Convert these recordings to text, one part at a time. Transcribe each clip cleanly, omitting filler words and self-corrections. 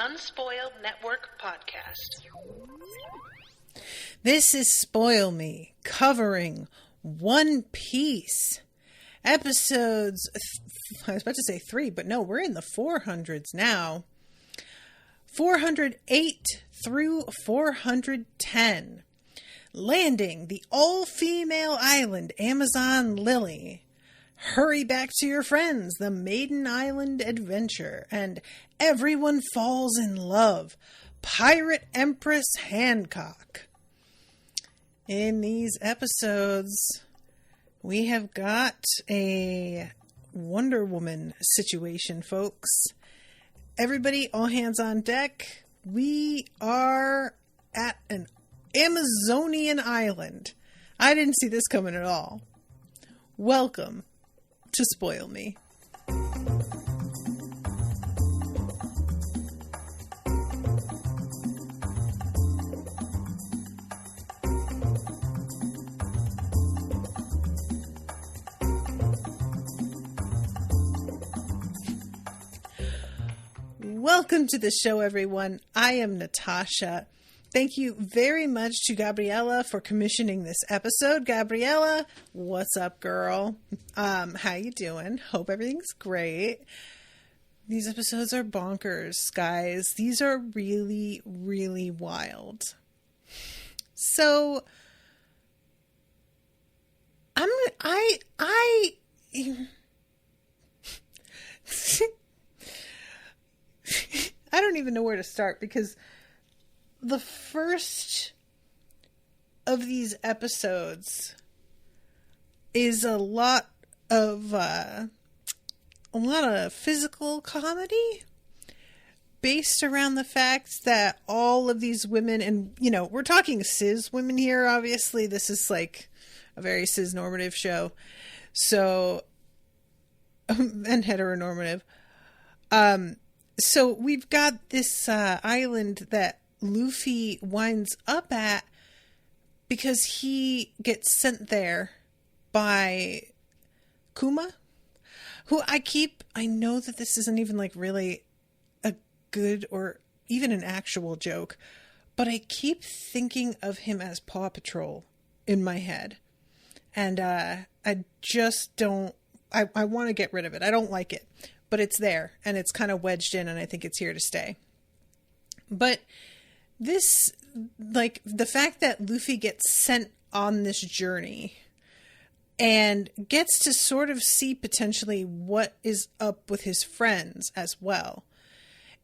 Unspoiled Network podcast. This is Spoil Me, covering One Piece. Episodes, I was about to say 3, but no, we're in the 400s now. 408 through 410. Landing the all-female island Amazon Lily. Hurry back to your friends, the Maiden Island Adventure, and Everyone Falls in Love, Pirate Empress Hancock. In these episodes, we have got a Wonder Woman situation, folks. Everybody, all hands on deck. We are at an Amazonian island. I didn't see this coming at all. Welcome to Spoil Me. Welcome to the show, everyone. I am Natasha. Thank you very much to Gabriela for commissioning this episode. Gabriela, what's up, girl? How you doing? Hope everything's great. These episodes are bonkers, guys. These are really, really wild. So, I don't even know where to start, because the first of these episodes is a lot of physical comedy based around the fact that all of these women, and we're talking cis women here, obviously this is like a very cis normative show, so and heteronormative. So we've got this island that Luffy winds up at because he gets sent there by Kuma, who I know that this isn't even like really a good or even an actual joke, but I keep thinking of him as Paw Patrol in my head. And I just don't, I want to get rid of it. I don't like it, but it's there and it's kind of wedged in, and I think it's here to stay. But this, like, the fact that Luffy gets sent on this journey and gets to sort of see potentially what is up with his friends as well.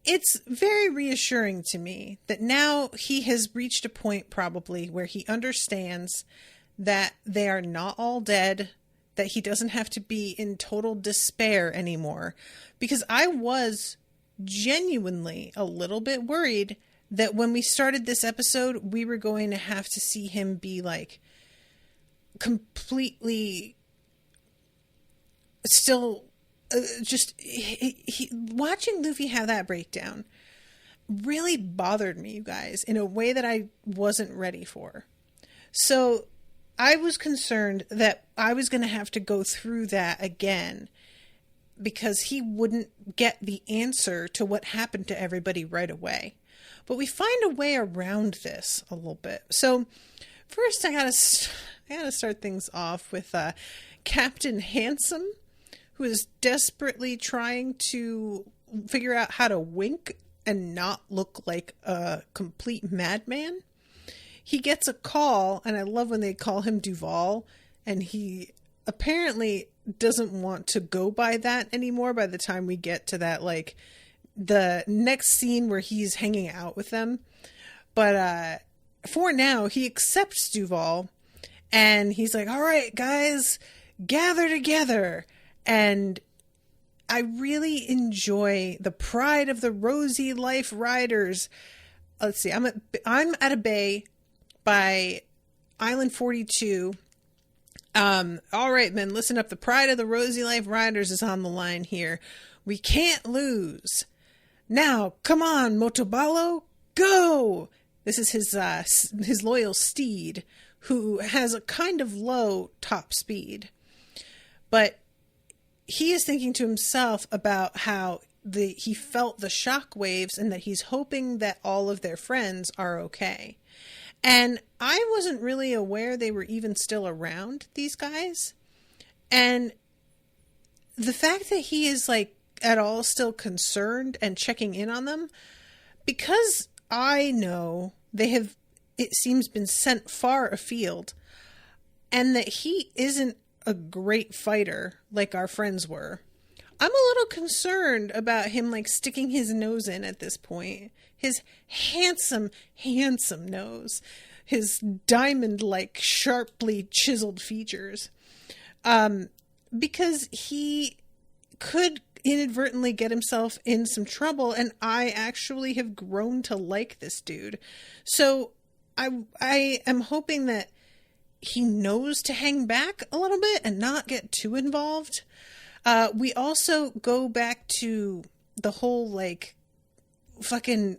It's very reassuring to me that now he has reached a point probably where he understands that they are not all dead, that he doesn't have to be in total despair anymore. Because I was genuinely a little bit worried that when we started this episode, we were going to have to see him be like completely still watching Luffy have that breakdown really bothered me, you guys, in a way that I wasn't ready for. So I was concerned that I was going to have to go through that again because he wouldn't get the answer to what happened to everybody right away. But we find a way around this a little bit. So first I gotta start things off with Captain Handsome, who is desperately trying to figure out how to wink and not look like a complete madman. He gets a call, and I love when they call him Duval, and he apparently doesn't want to go by that anymore by the time we get to that, like, the next scene where he's hanging out with them. But for now, he accepts Duval, and he's like, all right, guys, gather together. And I really enjoy the pride of the Rosy Life Riders. Let's see, I'm at a bay by Island 42. All right, men, listen up. The pride of the Rosy Life Riders is on the line here. We can't lose. Now, come on, Motobalo, go! This is his loyal steed, who has a kind of low top speed. But he is thinking to himself about how he felt the shock waves and that he's hoping that all of their friends are okay. And I wasn't really aware they were even still around, these guys. And the fact that he is like at all still concerned and checking in on them, because I know they have, it seems, been sent far afield, and that he isn't a great fighter like our friends were. I'm a little concerned about him like sticking his nose in at this point. His handsome, handsome nose. His diamond-like, sharply chiseled features. Because he could inadvertently get himself in some trouble, and I actually have grown to like this dude. So I am hoping that he knows to hang back a little bit and not get too involved. We also go back to the whole, like, fucking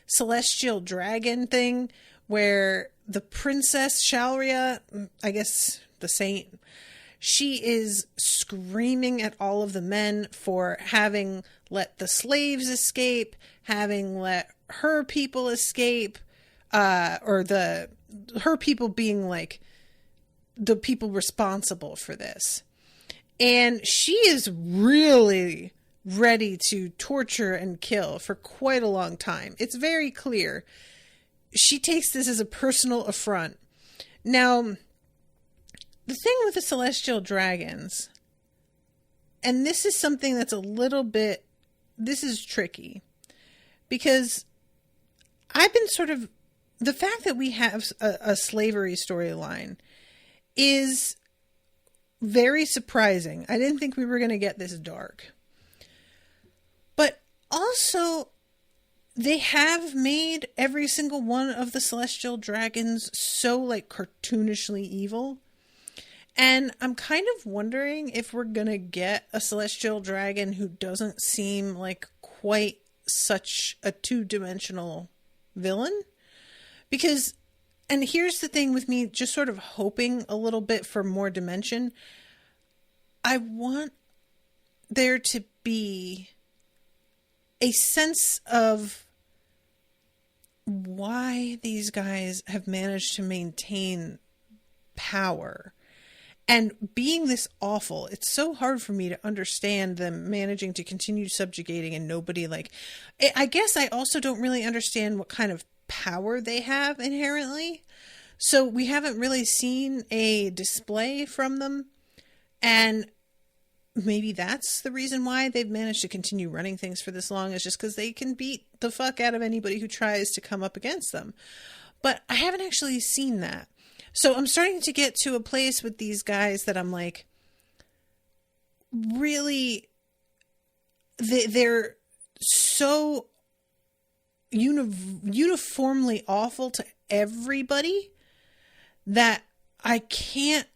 celestial dragon thing where the princess Shalria, I guess the saint, she is screaming at all of the men for having let the slaves escape, having let her people escape, or her people being, like, the people responsible for this. And she is really ready to torture and kill for quite a long time. It's very clear. She takes this as a personal affront. Now, the thing with the celestial dragons, and this is something that's a little bit, this is tricky, because I've been sort of, the fact that we have a slavery storyline is very surprising. I didn't think we were going to get this dark. But also, they have made every single one of the celestial dragons so, like, cartoonishly evil. And I'm kind of wondering if we're going to get a celestial dragon who doesn't seem like quite such a two-dimensional villain. Because, and here's the thing with me just sort of hoping a little bit for more dimension. I want there to be a sense of why these guys have managed to maintain power. And being this awful, it's so hard for me to understand them managing to continue subjugating and nobody, like, I guess I also don't really understand what kind of power they have inherently. So we haven't really seen a display from them. And maybe that's the reason why they've managed to continue running things for this long, is just because they can beat the fuck out of anybody who tries to come up against them. But I haven't actually seen that. So I'm starting to get to a place with these guys that I'm like, really, they're so uniformly awful to everybody that I can't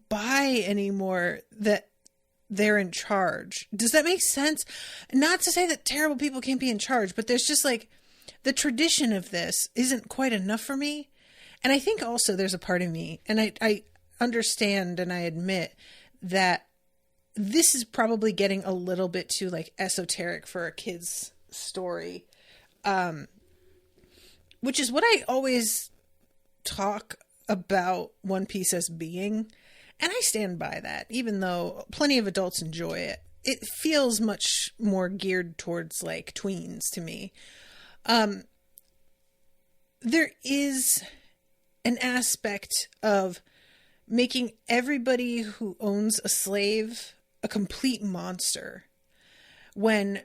buy anymore that they're in charge. Does that make sense? Not to say that terrible people can't be in charge, but there's just like the tradition of this isn't quite enough for me. And I think also there's a part of me, and I understand and I admit that this is probably getting a little bit too like esoteric for a kid's story. Which is what I always talk about One Piece as being. And I stand by that, even though plenty of adults enjoy it. It feels much more geared towards like tweens to me. There is an aspect of making everybody who owns a slave a complete monster, when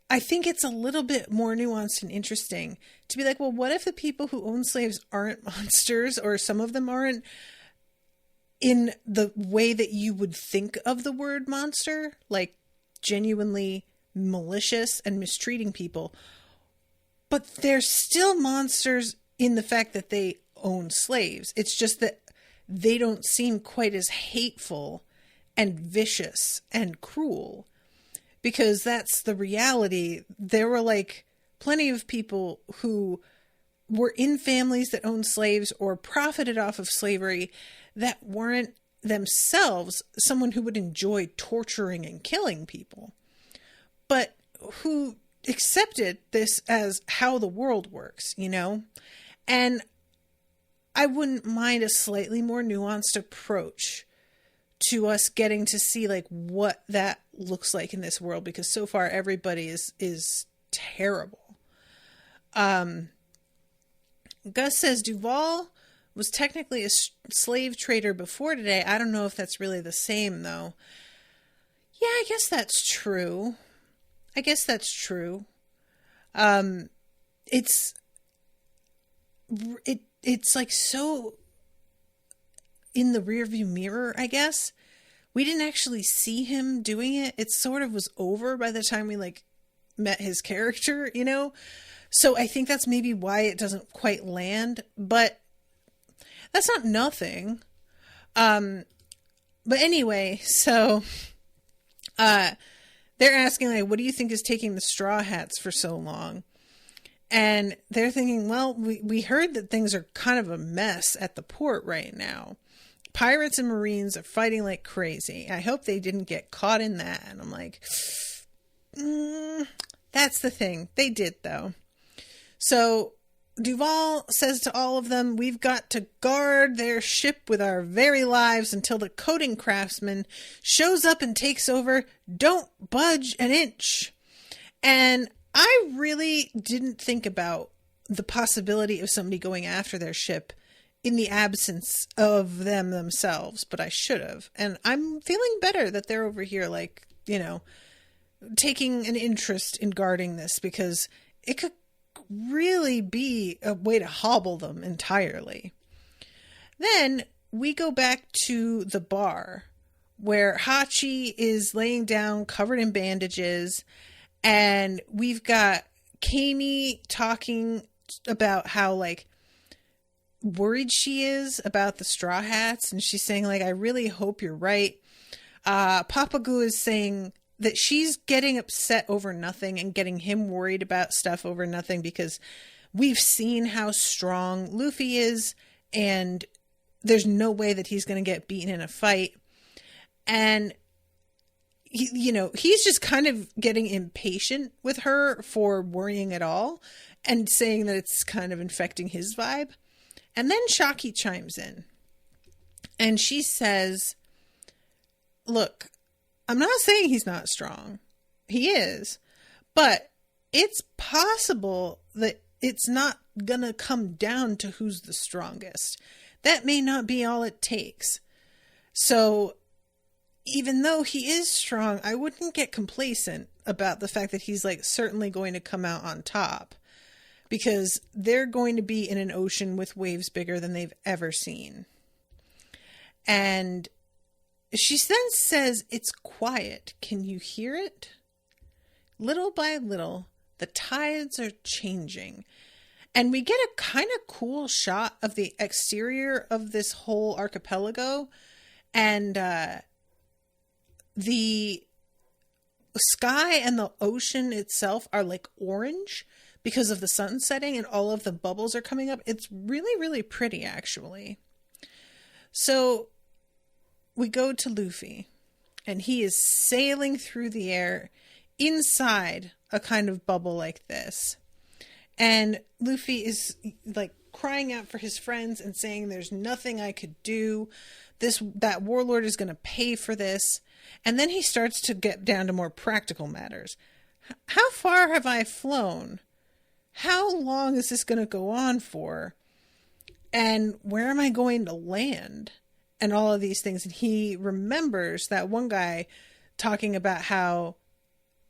I think it's a little bit more nuanced and interesting to be like, well, what if the people who own slaves aren't monsters, or some of them aren't in the way that you would think of the word monster, like genuinely malicious and mistreating people, but they're still monsters in the fact that they own slaves. It's just that they don't seem quite as hateful and vicious and cruel, because that's the reality. There were like plenty of people who were in families that owned slaves or profited off of slavery that weren't themselves someone who would enjoy torturing and killing people. But who accepted this as how the world works, you know? And I wouldn't mind a slightly more nuanced approach to us getting to see like what that looks like in this world, because so far everybody is terrible. Gus says Duval was technically a slave trader before today. I don't know if that's really the same though. Yeah, I guess that's true. It's like so in the rearview mirror, I guess. We didn't actually see him doing it. It sort of was over by the time we like met his character, you know? So I think that's maybe why it doesn't quite land, but that's not nothing. But anyway, so they're asking like, what do you think is taking the Straw Hats for so long? And they're thinking, well, we heard that things are kind of a mess at the port right now. Pirates and Marines are fighting like crazy. I hope they didn't get caught in that. And I'm like, that's the thing. They did, though. So Duval says to all of them, we've got to guard their ship with our very lives until the coating craftsman shows up and takes over. Don't budge an inch. And I really didn't think about the possibility of somebody going after their ship in the absence of them themselves, but I should have. And I'm feeling better that they're over here, like, you know, taking an interest in guarding this, because it could really be a way to hobble them entirely. Then we go back to the bar where Hachi is laying down covered in bandages, and we've got Kami talking about how like worried she is about the Straw Hats, and she's saying like, I really hope you're right. Papagu is saying that she's getting upset over nothing and getting him worried about stuff over nothing, because we've seen how strong Luffy is and there's no way that he's going to get beaten in a fight. And he, you know, he's just kind of getting impatient with her for worrying at all and saying that it's kind of infecting his vibe. And then Shaki chimes in and she says, look, I'm not saying he's not strong. He is. But it's possible that it's not going to come down to who's the strongest. That may not be all it takes. So even though he is strong, I wouldn't get complacent about the fact that he's like certainly going to come out on top, because they're going to be in an ocean with waves bigger than they've ever seen. And she then says, it's quiet. Can you hear it? Little by little, the tides are changing. And we get a kind of cool shot of the exterior of this whole archipelago. And the sky and the ocean itself are like orange because of the sun setting, and all of the bubbles are coming up. It's really, really pretty, actually. So we go to Luffy, and he is sailing through the air inside a kind of bubble like this. And Luffy is like crying out for his friends and saying, there's nothing I could do. That warlord is going to pay for this. And then he starts to get down to more practical matters. How far have I flown? How long is this going to go on for? And where am I going to land? And all of these things. And he remembers that one guy talking about how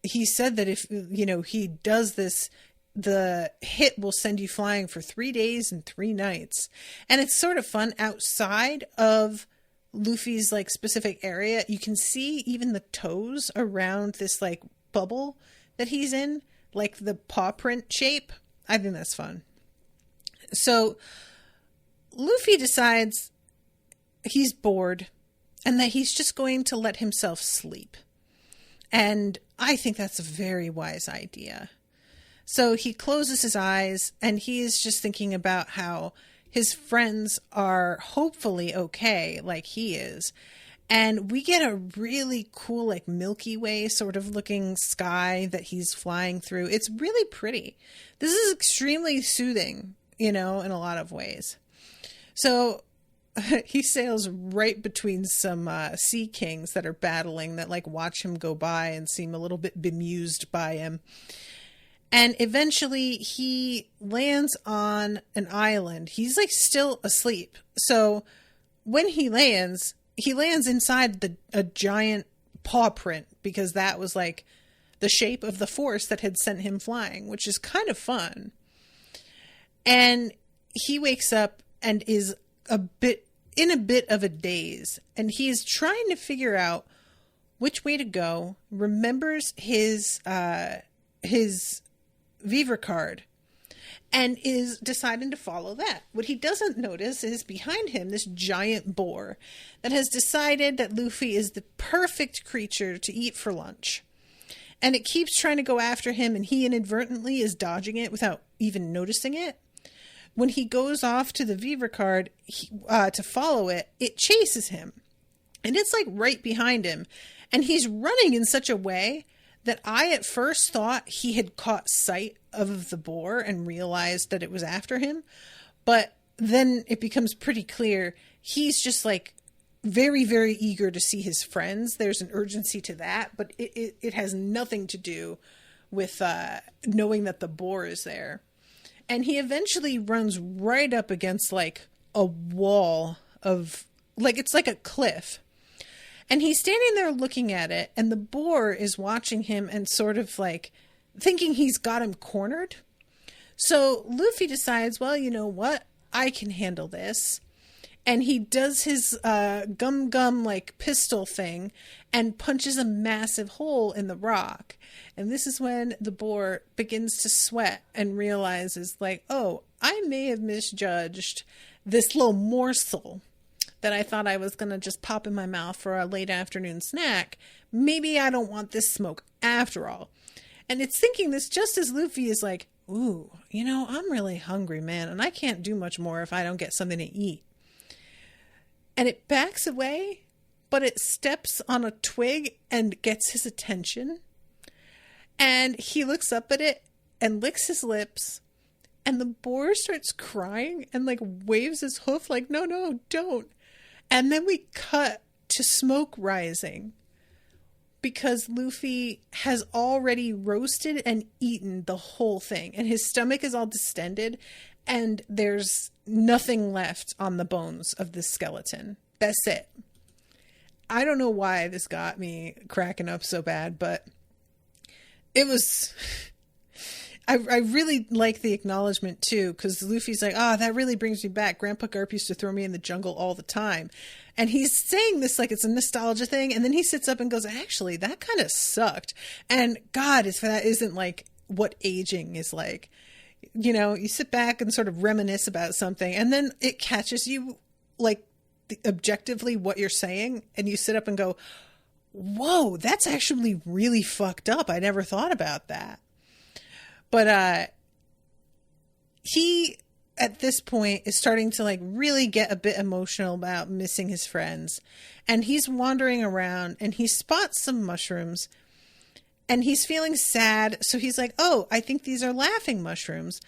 he said that if, you know, he does this, the hit will send you flying for 3 days and 3 nights. And it's sort of fun outside of Luffy's like specific area. You can see even the toes around this like bubble that he's in, like the paw print shape. I think that's fun. So Luffy decides he's bored and that he's just going to let himself sleep. And I think that's a very wise idea. So he closes his eyes and he is just thinking about how his friends are hopefully okay, like he is. And we get a really cool, like Milky Way sort of looking sky that he's flying through. It's really pretty. This is extremely soothing, in a lot of ways. So he sails right between some sea kings that are battling, that like watch him go by and seem a little bit bemused by him. And eventually he lands on an island. He's like still asleep. So when he lands inside a giant paw print, because that was like the shape of the force that had sent him flying, which is kind of fun. And he wakes up and is in a bit of a daze, and he is trying to figure out which way to go, remembers his Viva card, and is deciding to follow that. What he doesn't notice is behind him this giant boar that has decided that Luffy is the perfect creature to eat for lunch. And it keeps trying to go after him, and he inadvertently is dodging it without even noticing it. When he goes off to the Viva card to follow it, it chases him. And it's like right behind him. And he's running in such a way that I at first thought he had caught sight of the boar and realized that it was after him. But then it becomes pretty clear he's just like very, very eager to see his friends. There's an urgency to that, but it has nothing to do with knowing that the boar is there. And he eventually runs right up against like a wall of, like, it's like a cliff. And he's standing there looking at it, and the boar is watching him and sort of like thinking he's got him cornered. So Luffy decides, well, you know what? I can handle this. And he does his gum like pistol thing and punches a massive hole in the rock. And this is when the boar begins to sweat and realizes, like, oh, I may have misjudged this little morsel that I thought I was going to just pop in my mouth for a late afternoon snack. Maybe I don't want this smoke after all. And it's thinking this just as Luffy is like, ooh, I'm really hungry, man, and I can't do much more if I don't get something to eat. And it backs away, but it steps on a twig and gets his attention. And he looks up at it and licks his lips. And the boar starts crying and like waves his hoof like, no, don't. And then we cut to smoke rising because Luffy has already roasted and eaten the whole thing. And his stomach is all distended and there's nothing left on the bones of this skeleton. That's it. I don't know why this got me cracking up so bad, but it was... I really like the acknowledgement too, because Luffy's like, that really brings me back. Grandpa Garp used to throw me in the jungle all the time. And he's saying this like it's a nostalgia thing. And then he sits up and goes, actually, that kind of sucked. And God, if that isn't like what aging is like. You sit back and sort of reminisce about something, and then it catches you like objectively what you're saying. And you sit up and go, whoa, that's actually really fucked up. I never thought about that. But he, at this point, is starting to like really get a bit emotional about missing his friends. And he's wandering around and he spots some mushrooms and he's feeling sad. So he's like, oh, I think these are laughing mushrooms.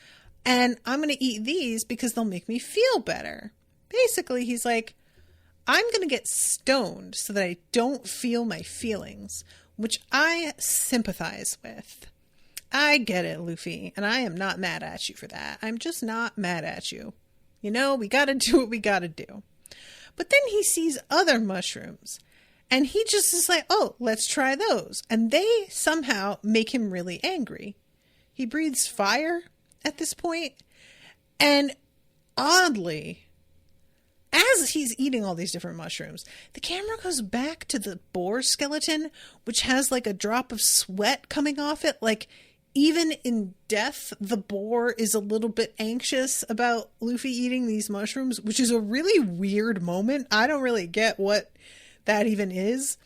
And I'm going to eat these because they'll make me feel better. Basically, he's like, I'm going to get stoned so that I don't feel my feelings, which I sympathize with. I get it, Luffy, and I am not mad at you for that. I'm just not mad at you. We gotta do what we gotta do. But then he sees other mushrooms, and he just is like, oh, let's try those. And they somehow make him really angry. He breathes fire at this point, and oddly, as he's eating all these different mushrooms, the camera goes back to the boar skeleton, which has like a drop of sweat coming off it, like... Even in death, the boar is a little bit anxious about Luffy eating these mushrooms, which is a really weird moment. I don't really get what that even is.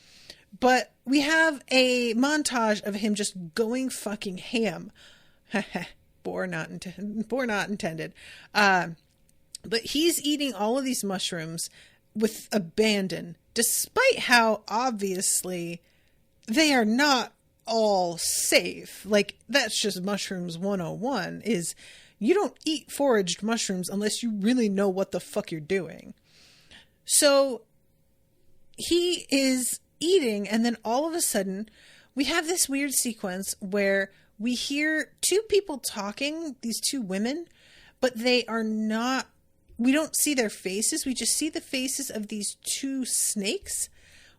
But we have a montage of him just going fucking ham. Boar not intended. But he's eating all of these mushrooms with abandon, despite how obviously they are not all safe. Like, that's just mushrooms 101, is you don't eat foraged mushrooms unless you really know what the fuck you're doing. So he is eating, and then all of a sudden we have this weird sequence where we hear two people talking, these two women, but they are not, we don't see their faces. We just see the faces of these two snakes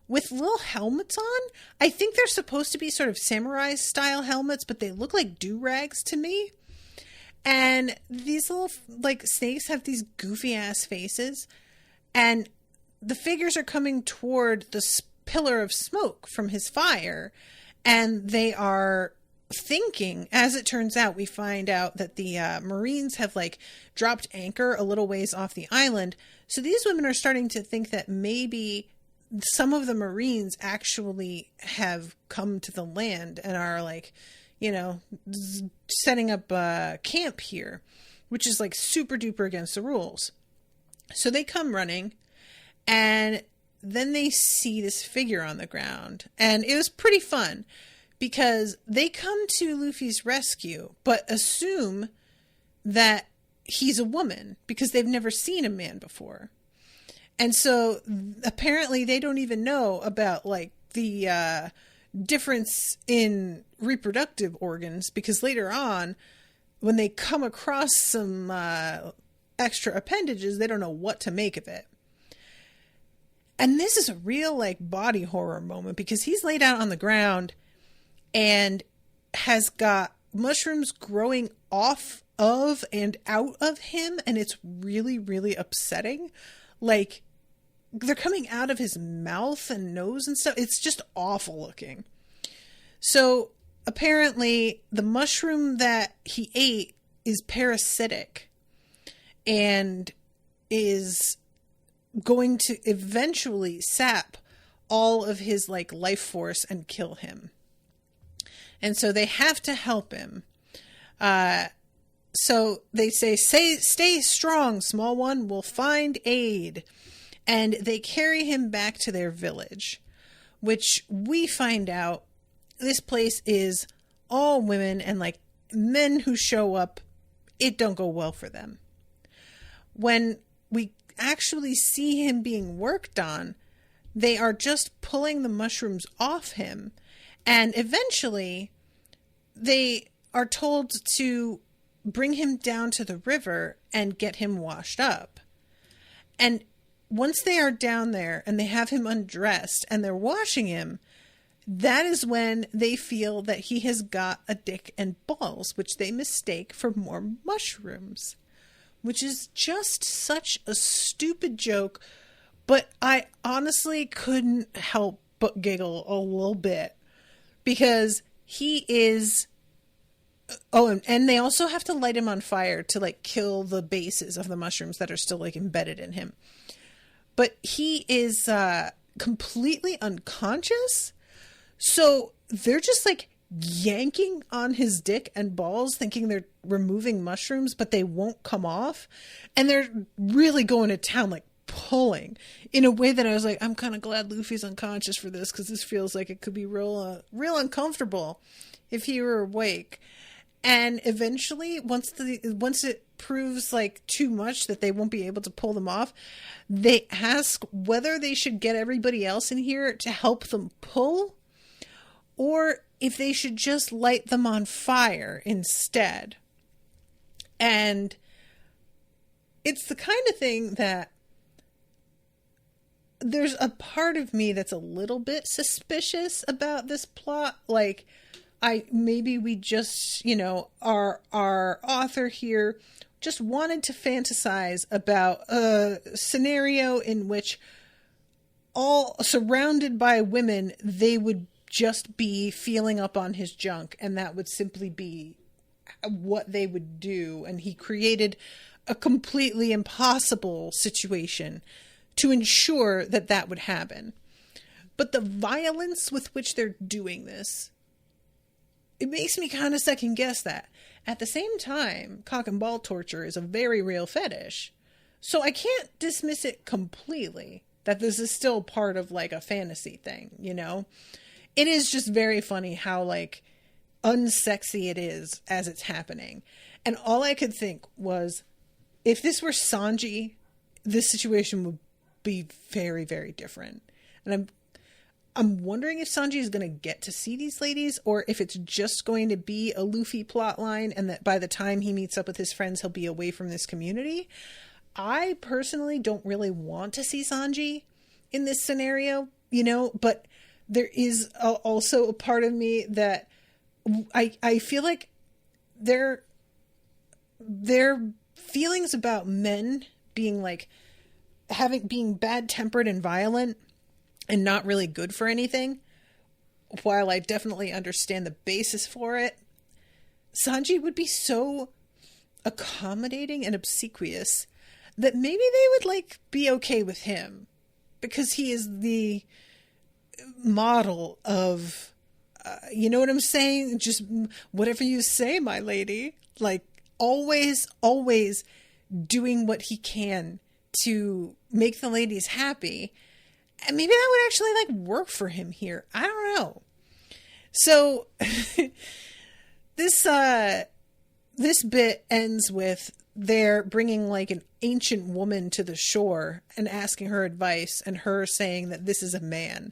with little helmets on. I think they're supposed to be sort of samurai style helmets, but they look like do-rags to me. And these little like snakes have these goofy ass faces, and the figures are coming toward this pillar of smoke from his fire, and they are thinking, as it turns out, we find out that the Marines have like dropped anchor a little ways off the island. So these women are starting to think that maybe some of the Marines actually have come to the land and are like, you know, setting up a camp here, which is like super duper against the rules. So they come running, and then they see this figure on the ground, and it was pretty fun because they come to Luffy's rescue, but assume that he's a woman because they've never seen a man before. And so apparently they don't even know about like the difference in reproductive organs, because later on when they come across some extra appendages, they don't know what to make of it. And this is a real like body horror moment, because he's laid out on the ground and has got mushrooms growing off of and out of him, and it's really, really upsetting. Like, they're coming out of his mouth and nose and stuff. It's just awful looking. So apparently the mushroom that he ate is parasitic and is going to eventually sap all of his like life force and kill him. And so they have to help him. So they say, stay strong, small one, we'll find aid. And they carry him back to their village, which we find out this place is all women, and like men who show up, it don't go well for them. When we actually see him being worked on, they are just pulling the mushrooms off him. And eventually they are told to bring him down to the river and get him washed up. And once they are down there and they have him undressed and they're washing him, that is when they feel that he has got a dick and balls, which they mistake for more mushrooms, which is just such a stupid joke. But I honestly couldn't help but giggle a little bit, because he is... Oh, and they also have to light him on fire to like kill the bases of the mushrooms that are still like embedded in him. But he is completely unconscious. So they're just like yanking on his dick and balls, thinking they're removing mushrooms, but they won't come off. And they're really going to town, like pulling in a way that I was like, I'm kind of glad Luffy's unconscious for this, because this feels like it could be real uncomfortable if he were awake. And eventually, once it proves like too much that they won't be able to pull them off, they ask whether they should get everybody else in here to help them pull, or if they should just light them on fire instead. And it's the kind of thing that there's a part of me that's a little bit suspicious about this plot. Like, maybe we just, you know, our author here just wanted to fantasize about a scenario in which, all surrounded by women, they would just be feeling up on his junk, and that would simply be what they would do. And he created a completely impossible situation to ensure that that would happen. But the violence with which they're doing this, it makes me kind of second guess that. At the same time, cock and ball torture is a very real fetish. So I can't dismiss it completely that this is still part of like a fantasy thing, you know? It is just very funny how like unsexy it is as it's happening. And all I could think was, if this were Sanji, this situation would be very, very different. And I'm wondering if Sanji is going to get to see these ladies, or if it's just going to be a Luffy plot line, and that by the time he meets up with his friends, he'll be away from this community. I personally don't really want to see Sanji in this scenario, you know, but there is also a part of me that I feel like their feelings about men being like being bad tempered and violent and not really good for anything, while I definitely understand the basis for it, Sanji would be so accommodating and obsequious that maybe they would like be okay with him, because he is the model of, you know what I'm saying? Just whatever you say, my lady. Like always doing what he can to make the ladies happy. And maybe that would actually like work for him here. I don't know. So this bit ends with they're bringing like an ancient woman to the shore and asking her advice, and her saying that this is a man,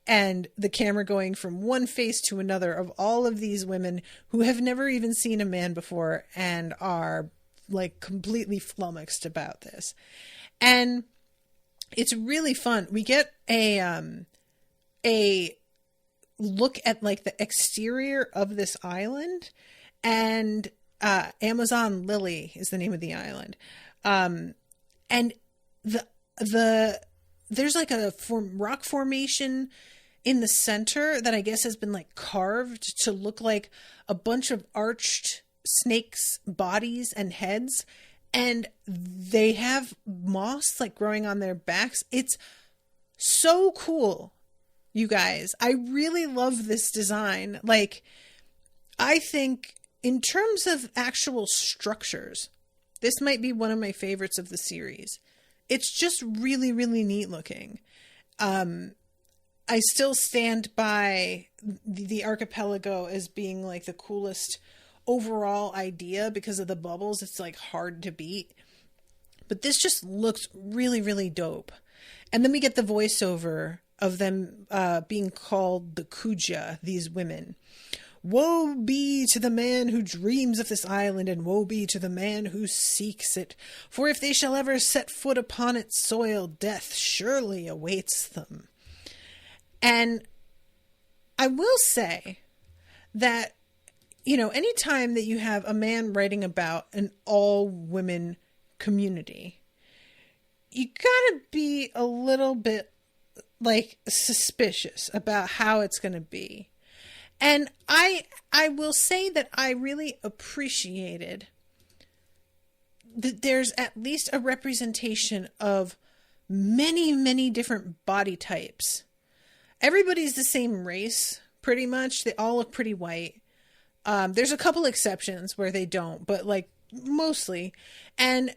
and the camera going from one face to another of all of these women who have never even seen a man before and are like completely flummoxed about this. And it's really fun. We get a look at like the exterior of this island, and Amazon Lily is the name of the island. And there's like a rock formation in the center that I guess has been like carved to look like a bunch of arched snakes' bodies and heads. And they have moss like growing on their backs. It's so cool, you guys. I really love this design. Like, I think in terms of actual structures, this might be one of my favorites of the series. It's just really, really neat looking. I still stand by the archipelago as being like the coolest overall idea because of the bubbles. It's like hard to beat. But this just looks really, really dope. And then we get the voiceover of them being called the Kuja, these women. Woe be to the man who dreams of this island, and woe be to the man who seeks it. For if they shall ever set foot upon its soil, death surely awaits them. And I will say that, you know, anytime that you have a man writing about an all-women community, you gotta be a little bit, like, suspicious about how it's gonna be. And I will say that I really appreciated that there's at least a representation of many, many different body types. Everybody's the same race, pretty much. They all look pretty white. There's a couple exceptions where they don't, but like mostly. And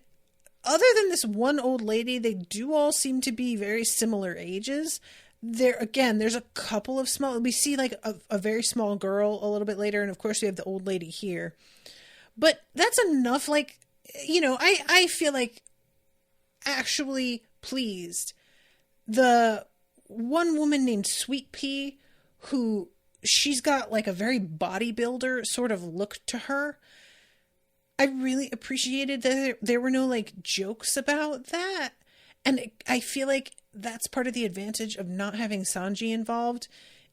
other than this one old lady, they do all seem to be very similar ages. There's a couple of small, we see like a very small girl a little bit later. And of course we have the old lady here, but that's enough. Like, you know, I feel like actually pleased. The one woman named Sweet Pea, who she's got like a very bodybuilder sort of look to her. I really appreciated that there were no like jokes about that. And I feel like that's part of the advantage of not having Sanji involved,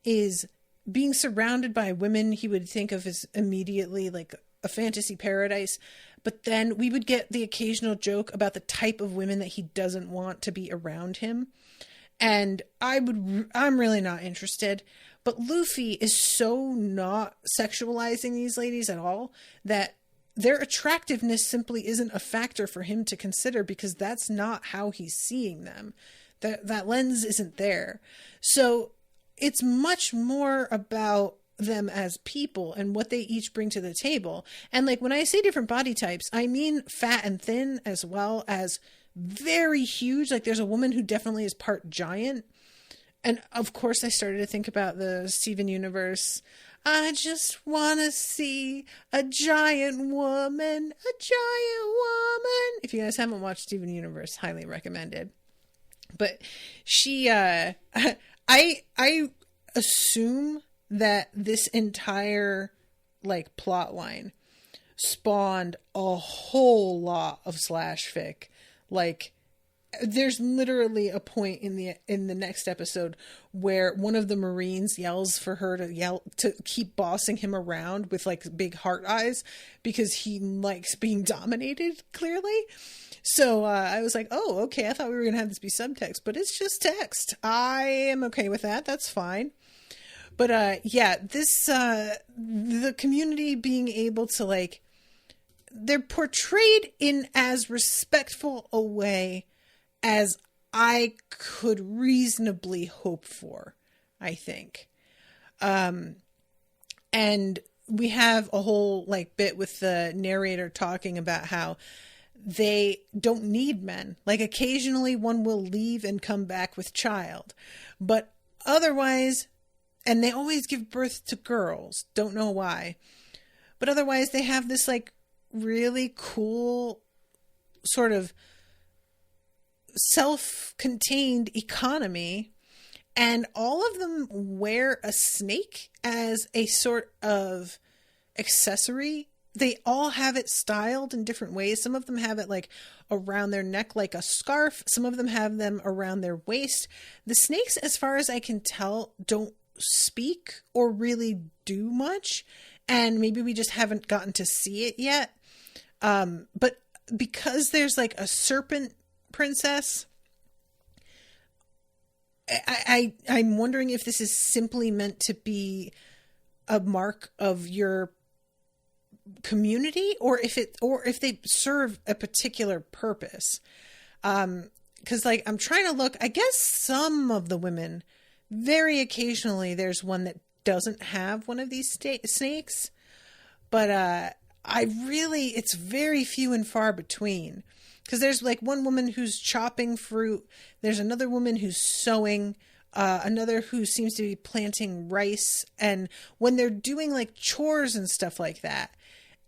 is being surrounded by women he would think of as immediately like a fantasy paradise. But then we would get the occasional joke about the type of women that he doesn't want to be around him. And I'm really not interested. But Luffy is so not sexualizing these ladies at all that their attractiveness simply isn't a factor for him to consider, because that's not how he's seeing them. That lens isn't there. So it's much more about them as people and what they each bring to the table. And like when I say different body types, I mean fat and thin, as well as very huge. Like there's a woman who definitely is part giant. And of course I started to think about the Steven Universe. I just want to see a giant woman, a giant woman. If you guys haven't watched Steven Universe, highly recommended. But she, I assume that this entire like plot line spawned a whole lot of slash fic. Like there's literally a point in the next episode where one of the Marines yells for her to keep bossing him around with like big heart eyes because he likes being dominated, clearly. So I was like, oh, okay, I thought we were gonna have this be subtext, but it's just text. I am okay with that. That's fine. But yeah, this the community being able to like, they're portrayed in as respectful a way as I could reasonably hope for, I think. And we have a whole like bit with the narrator talking about how they don't need men. Like occasionally one will leave and come back with child, but otherwise, and they always give birth to girls. Don't know why, but otherwise they have this like really cool sort of self-contained economy, and all of them wear a snake as a sort of accessory. They all have it styled in different ways. Some of them have it like around their neck like a scarf. Some of them have them around their waist. The snakes, as far as I can tell, don't speak or really do much, and maybe we just haven't gotten to see it yet. But because there's like a serpent princess, I'm wondering if this is simply meant to be a mark of your community, or if they serve a particular purpose. Because like I'm trying to look, I guess some of the women, very occasionally there's one that doesn't have one of these snakes, but it's very few and far between. Because there's like one woman who's chopping fruit. There's another woman who's sewing. Another who seems to be planting rice. And when they're doing like chores and stuff like that,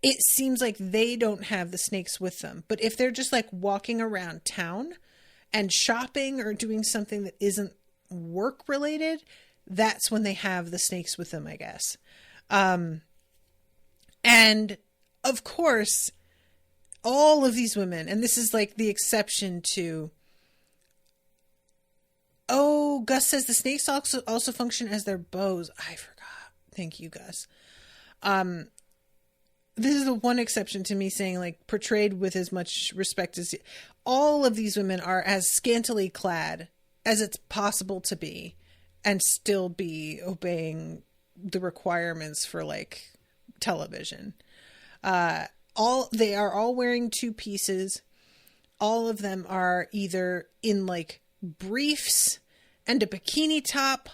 it seems like they don't have the snakes with them. But if they're just like walking around town and shopping or doing something that isn't work related, that's when they have the snakes with them, I guess. And of course, all of these women, and this is like the exception to, oh, Gus says the snakes also function as their bows. I forgot. Thank you, Gus. This is the one exception to me saying like portrayed with as much respect as all of these women are as scantily clad as it's possible to be and still be obeying the requirements for like television. They are all wearing two pieces. All of them are either in like briefs and a bikini top,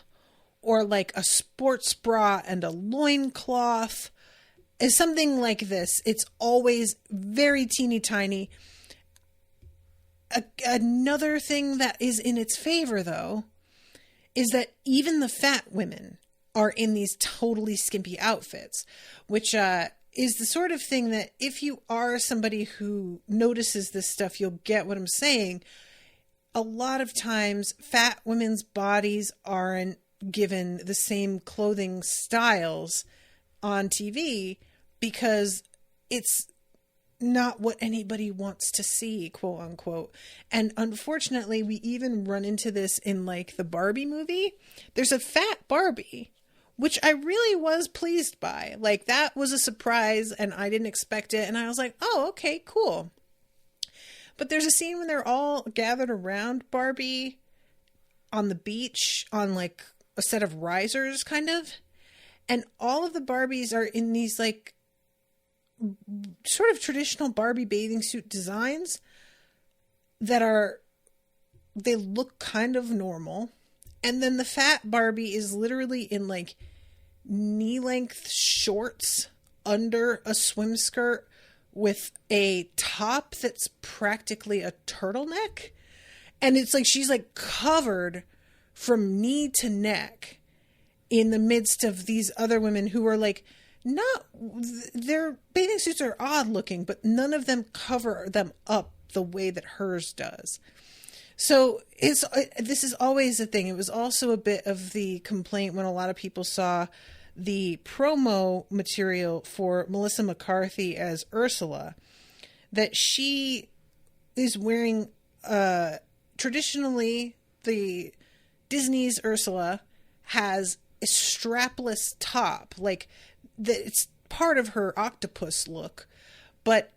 or like a sports bra and a loincloth. Is something like this. It's always very teeny tiny. Another thing that is in its favor, though, is that even the fat women are in these totally skimpy outfits, which is the sort of thing that if you are somebody who notices this stuff, you'll get what I'm saying. A lot of times, fat women's bodies aren't given the same clothing styles on TV because it's not what anybody wants to see, quote unquote. And unfortunately, we even run into this in like the Barbie movie. There's a fat Barbie, which I really was pleased by. Like that was a surprise and I didn't expect it. And I was like, oh, okay, cool. But there's a scene when they're all gathered around Barbie on the beach on like a set of risers kind of. And all of the Barbies are in these like sort of traditional Barbie bathing suit designs that they look kind of normal. And then the fat Barbie is literally in like knee length shorts under a swim skirt with a top that's practically a turtleneck. And it's like she's like covered from knee to neck in the midst of these other women who are like, not, their bathing suits are odd looking, but none of them cover them up the way that hers does. So this is always a thing. It was also a bit of the complaint when a lot of people saw the promo material for Melissa McCarthy as Ursula, that she is wearing, traditionally the Disney's Ursula has a strapless top, like it's part of her octopus look, but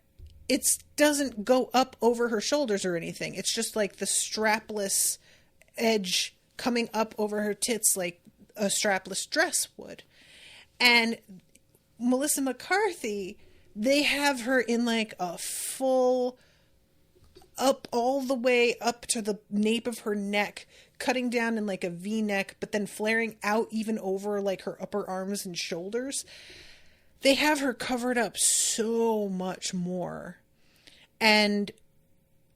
it doesn't go up over her shoulders or anything. It's just like the strapless edge coming up over her tits like a strapless dress would. And Melissa McCarthy, they have her in like a full up all the way up to the nape of her neck, cutting down in like a V-neck, but then flaring out even over like her upper arms and shoulders. They have her covered up so much more. And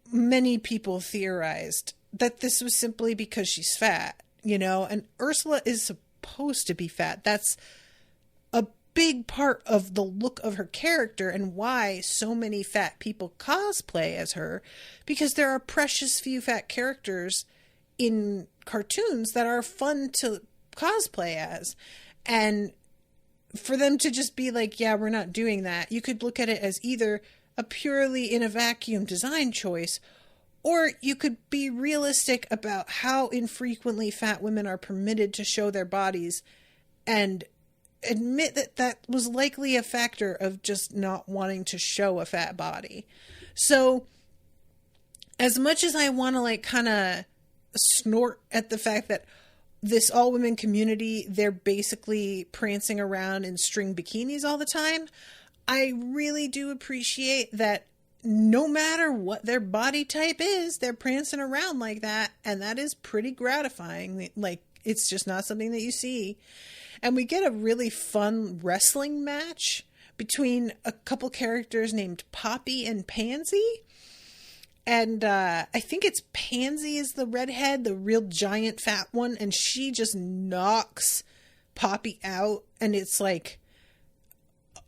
many people theorized that this was simply because she's fat, you know, and Ursula is supposed to be fat. That's a big part of the look of her character and why so many fat people cosplay as her, because there are precious few fat characters in cartoons that are fun to cosplay as. And for them to just be like, yeah, we're not doing that, you could look at it as either a purely in a vacuum design choice, or you could be realistic about how infrequently fat women are permitted to show their bodies and admit that that was likely a factor of just not wanting to show a fat body. So as much as I want to like kind of snort at the fact that this all women community, they're basically prancing around in string bikinis all the time, I really do appreciate that no matter what their body type is, they're prancing around like that. And that is pretty gratifying. Like, it's just not something that you see. And we get a really fun wrestling match between a couple characters named Poppy and Pansy. And I think it's Pansy is the redhead, the real giant fat one. And she just knocks Poppy out. And it's like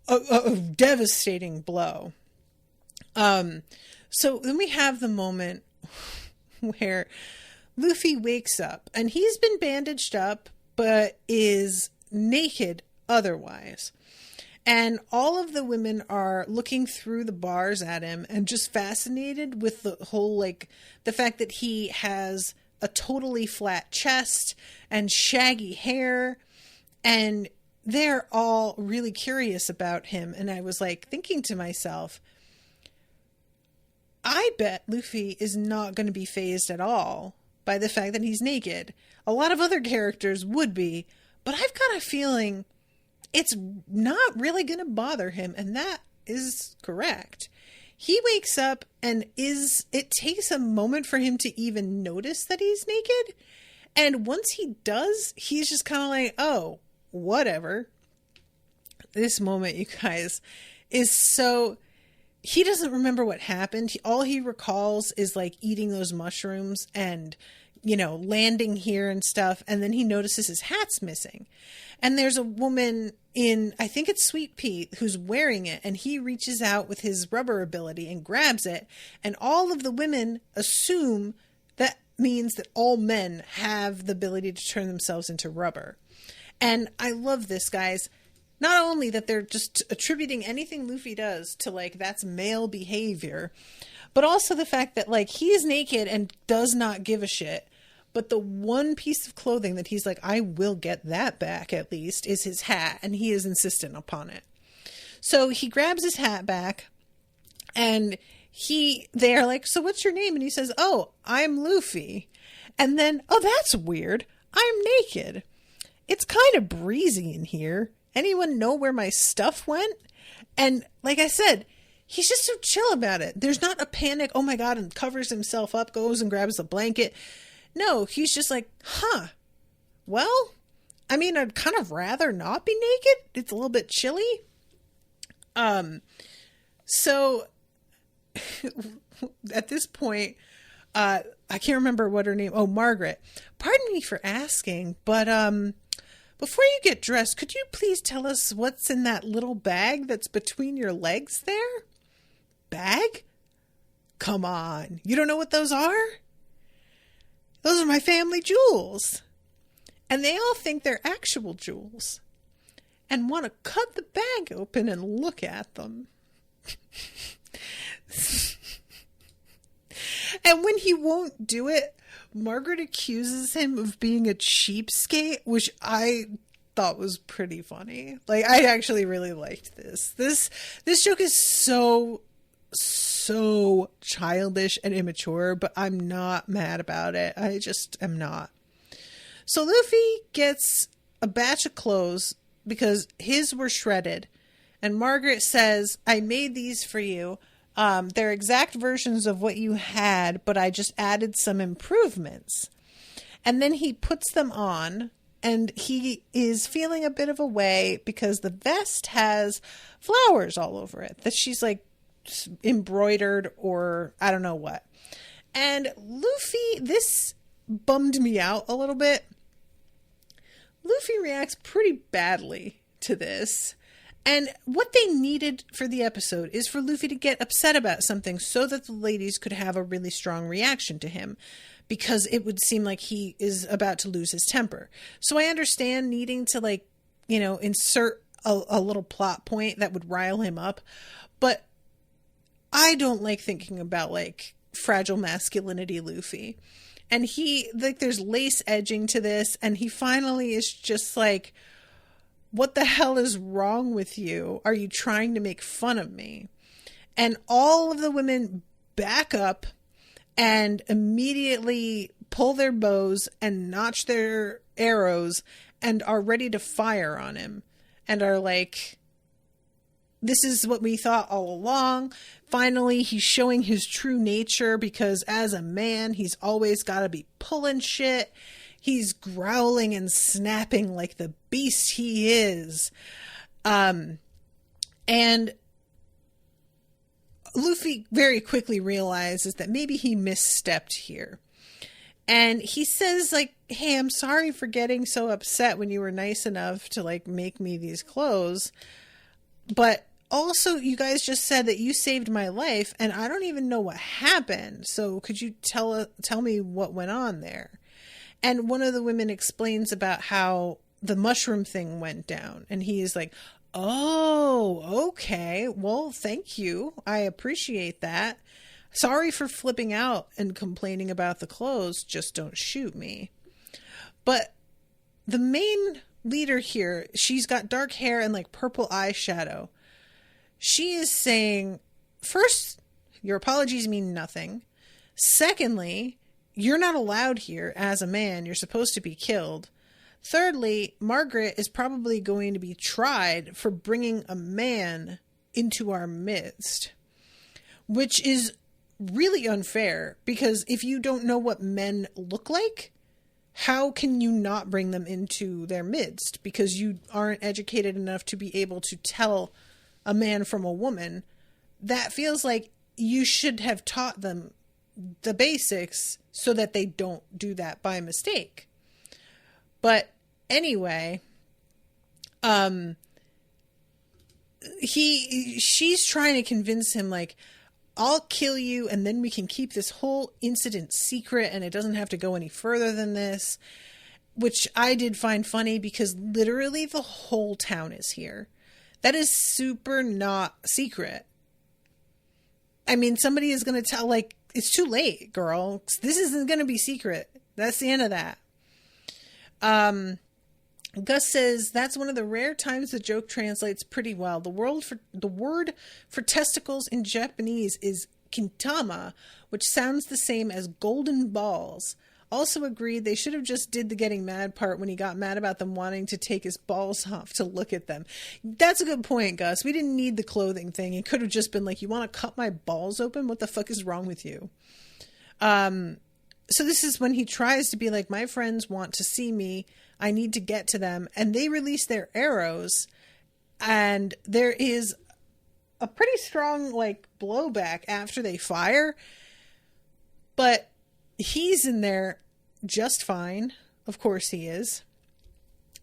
a devastating blow. So then we have the moment where Luffy wakes up. And he's been bandaged up, but is naked otherwise. And all of the women are looking through the bars at him and just fascinated with the whole, like, the fact that he has a totally flat chest and shaggy hair. And they're all really curious about him. And I was like thinking to myself, I bet Luffy is not going to be fazed at all by the fact that he's naked. A lot of other characters would be, but I've got a feeling it's not really going to bother him. And that is correct. He wakes up and it takes a moment for him to even notice that he's naked. And once he does, he's just kind of like, oh, whatever. This moment, you guys, is so... He doesn't remember what happened. All he recalls is like eating those mushrooms and, you know, landing here and stuff. And then he notices his hat's missing. And there's a woman in, I think it's Sweet Pea, who's wearing it. And he reaches out with his rubber ability and grabs it. And all of the women assume that means that all men have the ability to turn themselves into rubber. And I love this, guys. Not only that they're just attributing anything Luffy does to, like, that's male behavior, but also the fact that, like, he is naked and does not give a shit. But the one piece of clothing that he's like, I will get that back at least, is his hat. And he is insistent upon it. So he grabs his hat back and they're like, so what's your name? And he says, oh, I'm Luffy. And then, oh, that's weird. I'm naked. It's kind of breezy in here. Anyone know where my stuff went? And like I said, he's just so chill about it. There's not a panic, oh my God, and covers himself up, goes and grabs the blanket. No, he's just like, well, I mean, I'd kind of rather not be naked. It's a little bit chilly. So at this point, I can't remember what her name. Oh, Margaret. Pardon me for asking, but before you get dressed, could you please tell us what's in that little bag that's between your legs there? Bag? Come on. You don't know what those are? Those are my family jewels. And they all think they're actual jewels and want to cut the bag open and look at them. And when he won't do it, Margaret accuses him of being a cheapskate, which I thought was pretty funny. Like, I actually really liked this. This joke is so childish and immature, but I'm not mad about it. I just am not. So Luffy gets a batch of clothes because his were shredded. And Margaret says, I made these for you. They're exact versions of what you had, but I just added some improvements. And then he puts them on, and he is feeling a bit of a way because the vest has flowers all over it that she's like embroidered or I don't know what. And Luffy, this bummed me out a little bit. Luffy reacts pretty badly to this. And what they needed for the episode is for Luffy to get upset about something so that the ladies could have a really strong reaction to him, because it would seem like he is about to lose his temper. So I understand needing to, like, you know, insert a little plot point that would rile him up. But I don't like thinking about, like, fragile masculinity Luffy. And he, like, there's lace edging to this, and he finally is just like, what the hell is wrong with you? Are you trying to make fun of me? And all of the women back up and immediately pull their bows and notch their arrows and are ready to fire on him and are like, this is what we thought all along. Finally, he's showing his true nature, because as a man, he's always got to be pulling shit. He's growling and snapping like the beast he is. And Luffy very quickly realizes that maybe he misstepped here. And he says, like, hey, I'm sorry for getting so upset when you were nice enough to, like, make me these clothes. But also, you guys just said that you saved my life, and I don't even know what happened. So could you tell me what went on there? And one of the women explains about how the mushroom thing went down. And he is like, oh, okay. Well, thank you. I appreciate that. Sorry for flipping out and complaining about the clothes. Just don't shoot me. But the main leader here, she's got dark hair and like purple eyeshadow. She is saying, first, your apologies mean nothing. Secondly, you're not allowed here as a man. You're supposed to be killed. Thirdly, Margaret is probably going to be tried for bringing a man into our midst, which is really unfair, because if you don't know what men look like, how can you not bring them into their midst? Because you aren't educated enough to be able to tell a man from a woman. That feels like you should have taught them the basics so that they don't do that by mistake. But anyway, she's trying to convince him, like, I'll kill you and then we can keep this whole incident secret and it doesn't have to go any further than this, which I did find funny because literally the whole town is here. That is super not secret. I mean, somebody is going to tell, like, it's too late, girl. This isn't going to be secret. That's the end of that. Gus says, that's one of the rare times the joke translates pretty well. The word for testicles in Japanese is kintama, which sounds the same as golden balls. Also agreed they should have just did the getting mad part when he got mad about them wanting to take his balls off to look at them. That's a good point, Gus. We didn't need the clothing thing. It could have just been like, you want to cut my balls open? What the fuck is wrong with you? So this is when he tries to be like, my friends want to see me. I need to get to them. And they release their arrows. And there is a pretty strong, like, blowback after they fire. But he's in there just fine. Of course he is.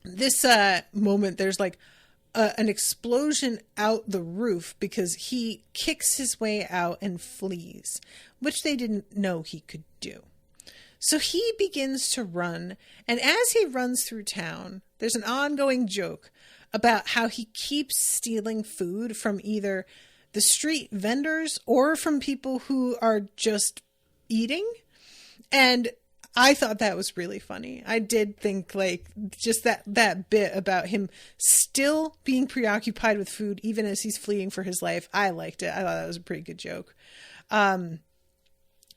This moment, there's like an explosion out the roof because he kicks his way out and flees, which they didn't know he could do. So he begins to run, and as he runs through town, there's an ongoing joke about how he keeps stealing food from either the street vendors or from people who are just eating. And I thought that was really funny. I did think, like, just that bit about him still being preoccupied with food even as he's fleeing for his life. I liked it. I thought that was a pretty good joke.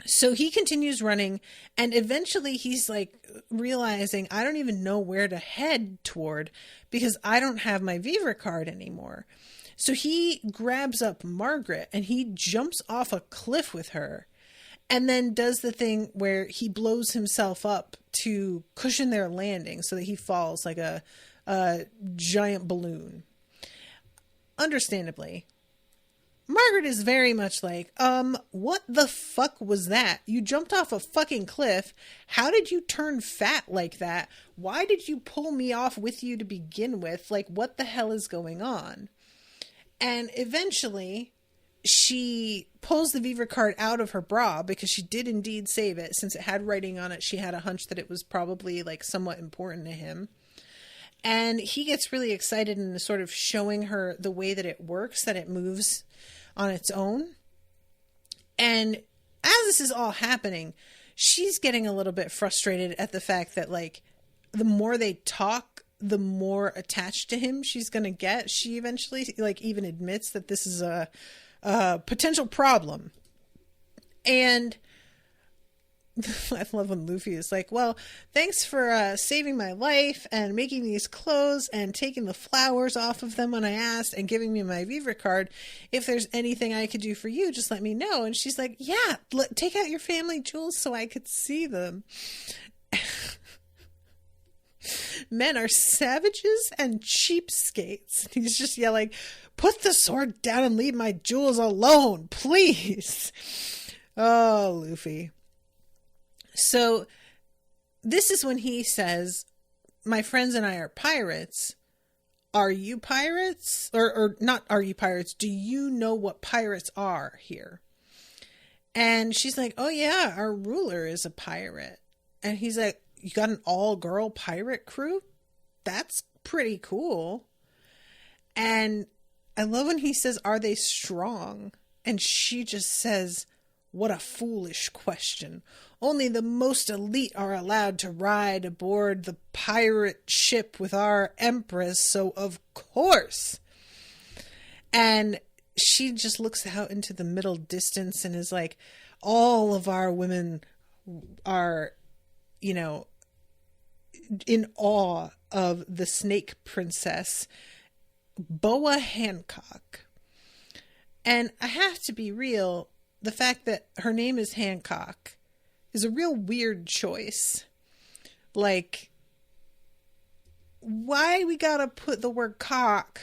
So he continues running, and eventually he's like realizing, I don't even know where to head toward because I don't have my Viva card anymore. So he grabs up Margaret and he jumps off a cliff with her, and then does the thing where he blows himself up to cushion their landing so that he falls like a giant balloon. Understandably, Margaret is very much like, what the fuck was that? You jumped off a fucking cliff. How did you turn fat like that? Why did you pull me off with you to begin with? Like, what the hell is going on? And eventually, she pulls the Viva card out of her bra because she did indeed save it. Since it had writing on it, she had a hunch that it was probably like somewhat important to him. And he gets really excited and is sort of showing her the way that it works, that it moves on its own. And as this is all happening, she's getting a little bit frustrated at the fact that, like, the more they talk, the more attached to him she's going to get. She eventually, like, even admits that this is a potential problem. And I love when Luffy is like, well, thanks for saving my life and making these clothes and taking the flowers off of them when I asked and giving me my Viva card. If there's anything I could do for you, just let me know. And she's like, yeah, take out your family jewels so I could see them. Men are savages and cheapskates. He's just yelling, put the sword down and leave my jewels alone, please. Oh, Luffy. So this is when he says, my friends and I are pirates. Are you pirates? Or not, are you pirates? Do you know what pirates are here? And she's like, oh yeah, our ruler is a pirate. And he's like, you got an all-girl pirate crew? That's pretty cool. And I love when he says, are they strong? And she just says, what a foolish question. Only the most elite are allowed to ride aboard the pirate ship with our empress, so of course. And she just looks out into the middle distance and is like, all of our women are, you know, in awe of the Snake Princess, Boa Hancock. And I have to be real, the fact that her name is Hancock is a real weird choice. Like, why we gotta put the word cock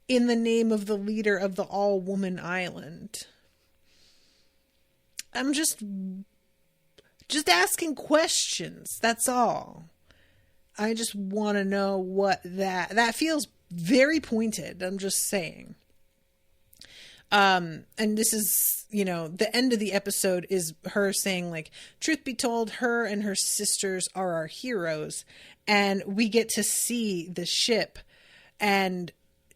in the name of the leader of the all-woman island? I'm just asking questions, that's all. I just want to know what that feels very pointed. I'm just saying. And this is, you know, the end of the episode is her saying, like, truth be told, her and her sisters are our heroes. And we get to see the ship, and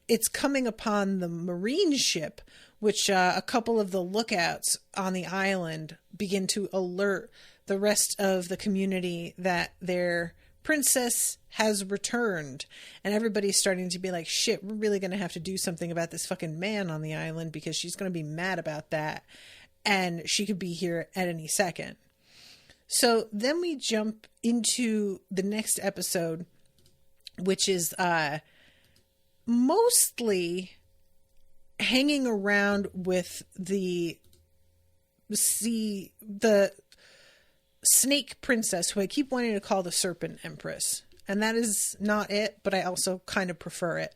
it's coming upon the marine ship, which a couple of the lookouts on the island begin to alert the rest of the community that their princess has returned. And everybody's starting to be like, shit, we're really going to have to do something about this fucking man on the island because she's going to be mad about that. And she could be here at any second. So then we jump into the next episode, which is mostly hanging around with the Snake Princess, who I keep wanting to call the Serpent Empress. And that is not it, but I also kind of prefer it.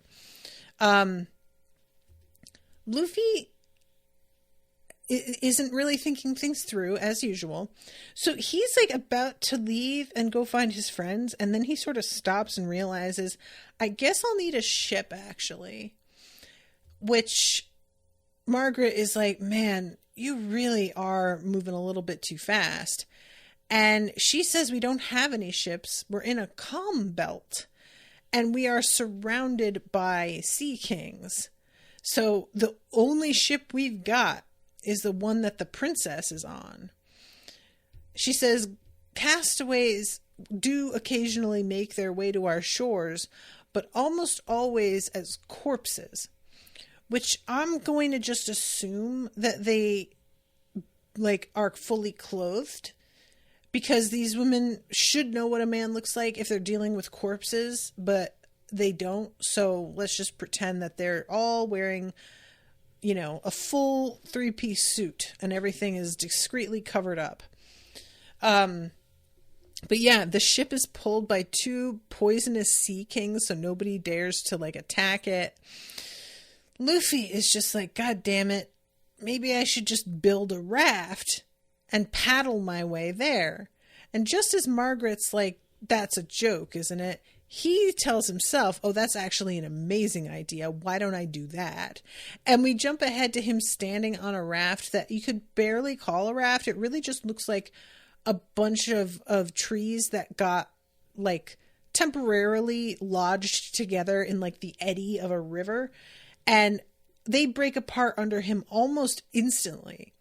Luffy isn't really thinking things through as usual. So he's like about to leave and go find his friends. And then he sort of stops and realizes, I guess I'll need a ship actually. Which Margaret is like, man, you really are moving a little bit too fast. And she says we don't have any ships. We're in a calm belt. And we are surrounded by sea kings. So the only ship we've got is the one that the princess is on. She says castaways do occasionally make their way to our shores, but almost always as corpses, which I'm going to just assume that they like are fully clothed, because these women should know what a man looks like if they're dealing with corpses, but they don't. So let's just pretend that they're all wearing, you know, a full 3-piece suit and everything is discreetly covered up. But yeah, the ship is pulled by 2 poisonous sea kings, so nobody dares to like attack it. Luffy is just like, God damn it, maybe I should just build a raft and paddle my way there. And just as Margaret's like, that's a joke, isn't it? He tells himself, oh, that's actually an amazing idea. Why don't I do that? And we jump ahead to him standing on a raft that you could barely call a raft. It really just looks like a bunch of trees that got like temporarily lodged together in like the eddy of a river. And they break apart under him almost instantly.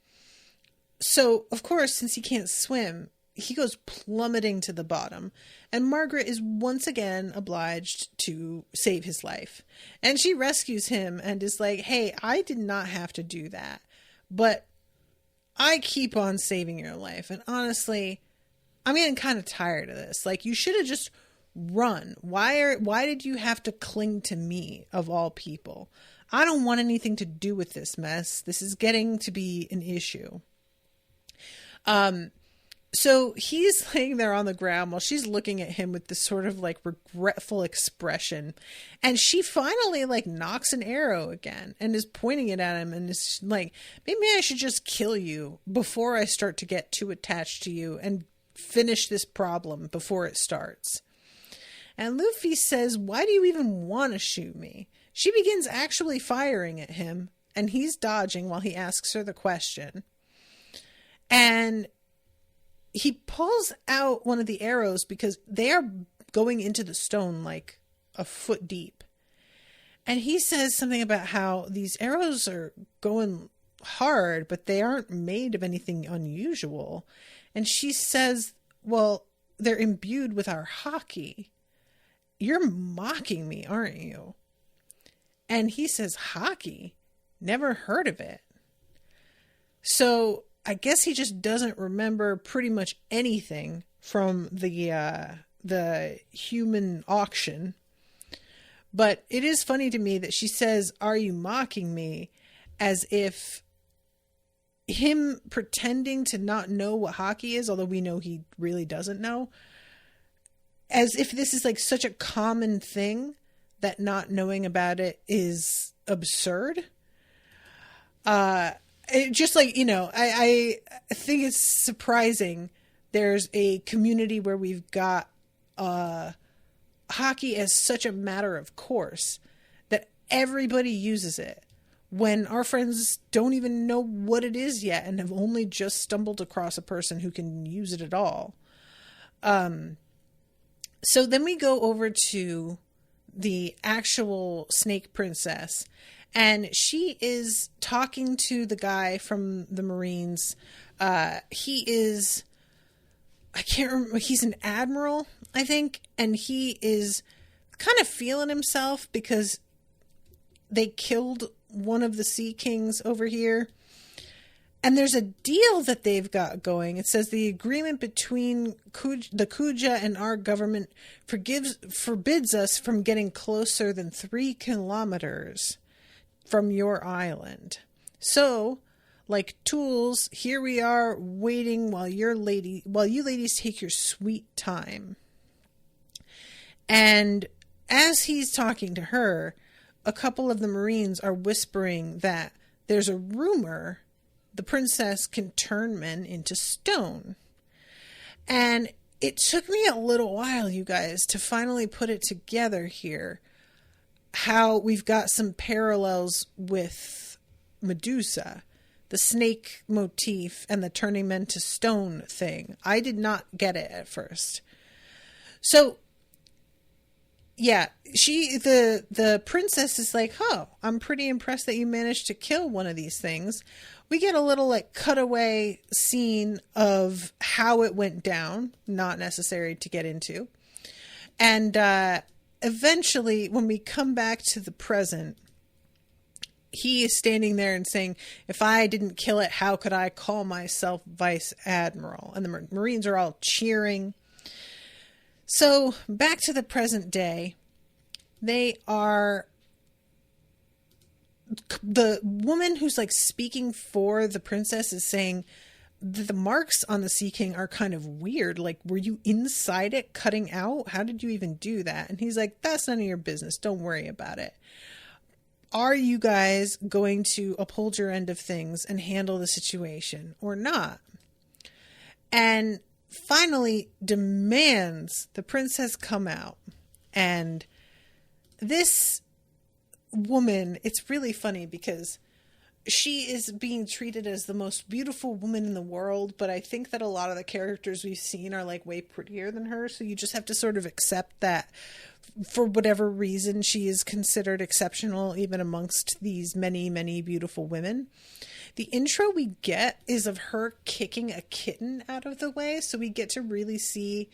So, of course, since he can't swim, he goes plummeting to the bottom, and Margaret is once again obliged to save his life. And she rescues him and is like, hey, I did not have to do that, but I keep on saving your life. And honestly, I'm getting kind of tired of this. Like, you should have just run. Why did you have to cling to me of all people? I don't want anything to do with this mess. This is getting to be an issue. So he's laying there on the ground while she's looking at him with this sort of like regretful expression. And she finally like knocks an arrow again and is pointing it at him and is like, maybe I should just kill you before I start to get too attached to you and finish this problem before it starts. And Luffy says, why do you even want to shoot me? She begins actually firing at him, and he's dodging while he asks her the question. And he pulls out one of the arrows because they are going into the stone like a foot deep. And he says something about how these arrows are going hard, but they aren't made of anything unusual. And she says, well, they're imbued with our haki. You're mocking me, aren't you? And he says, haki? Never heard of it. So I guess he just doesn't remember pretty much anything from the human auction. But it is funny to me that she says, are you mocking me? As if him pretending to not know what haki is, although we know he really doesn't know, as if this is like such a common thing that not knowing about it is absurd. It just like, you know, I think it's surprising there's a community where we've got haki as such a matter of course that everybody uses it when our friends don't even know what it is yet and have only just stumbled across a person who can use it at all. So then we go over to the actual Snake Princess, and she is talking to the guy from the Marines. He is, I can't remember, he's an admiral, I think, and he is kind of feeling himself because they killed one of the Sea Kings over here. And there's a deal that they've got going. It says the agreement between the Kuja and our government forbids us from getting closer than 3 kilometers from your island. So, like tools, here we are waiting while you ladies take your sweet time. And as he's talking to her, a couple of the Marines are whispering that there's a rumor the princess can turn men into stone. And it took me a little while, you guys, to finally put it together here. How we've got some parallels with Medusa, the snake motif and the turning men to stone thing. I did not get it at first. So, yeah, the princess is like, oh, I'm pretty impressed that you managed to kill one of these things. We get a little like cutaway scene of how it went down, not necessary to get into. And eventually, when we come back to the present, he is standing there and saying, if I didn't kill it, how could I call myself Vice Admiral? And the Marines are all cheering. So back to the present day, they are, the woman who's like speaking for the princess is saying the marks on the Sea King are kind of weird. Like, were you inside it cutting out? How did you even do that? And he's like, that's none of your business. Don't worry about it. Are you guys going to uphold your end of things and handle the situation or not? And finally demands the princess come out. And this woman, it's really funny because she is being treated as the most beautiful woman in the world, but I think that a lot of the characters we've seen are like way prettier than her, so you just have to sort of accept that for whatever reason she is considered exceptional even amongst these many, many beautiful women. The intro we get is of her kicking a kitten out of the way, so we get to really see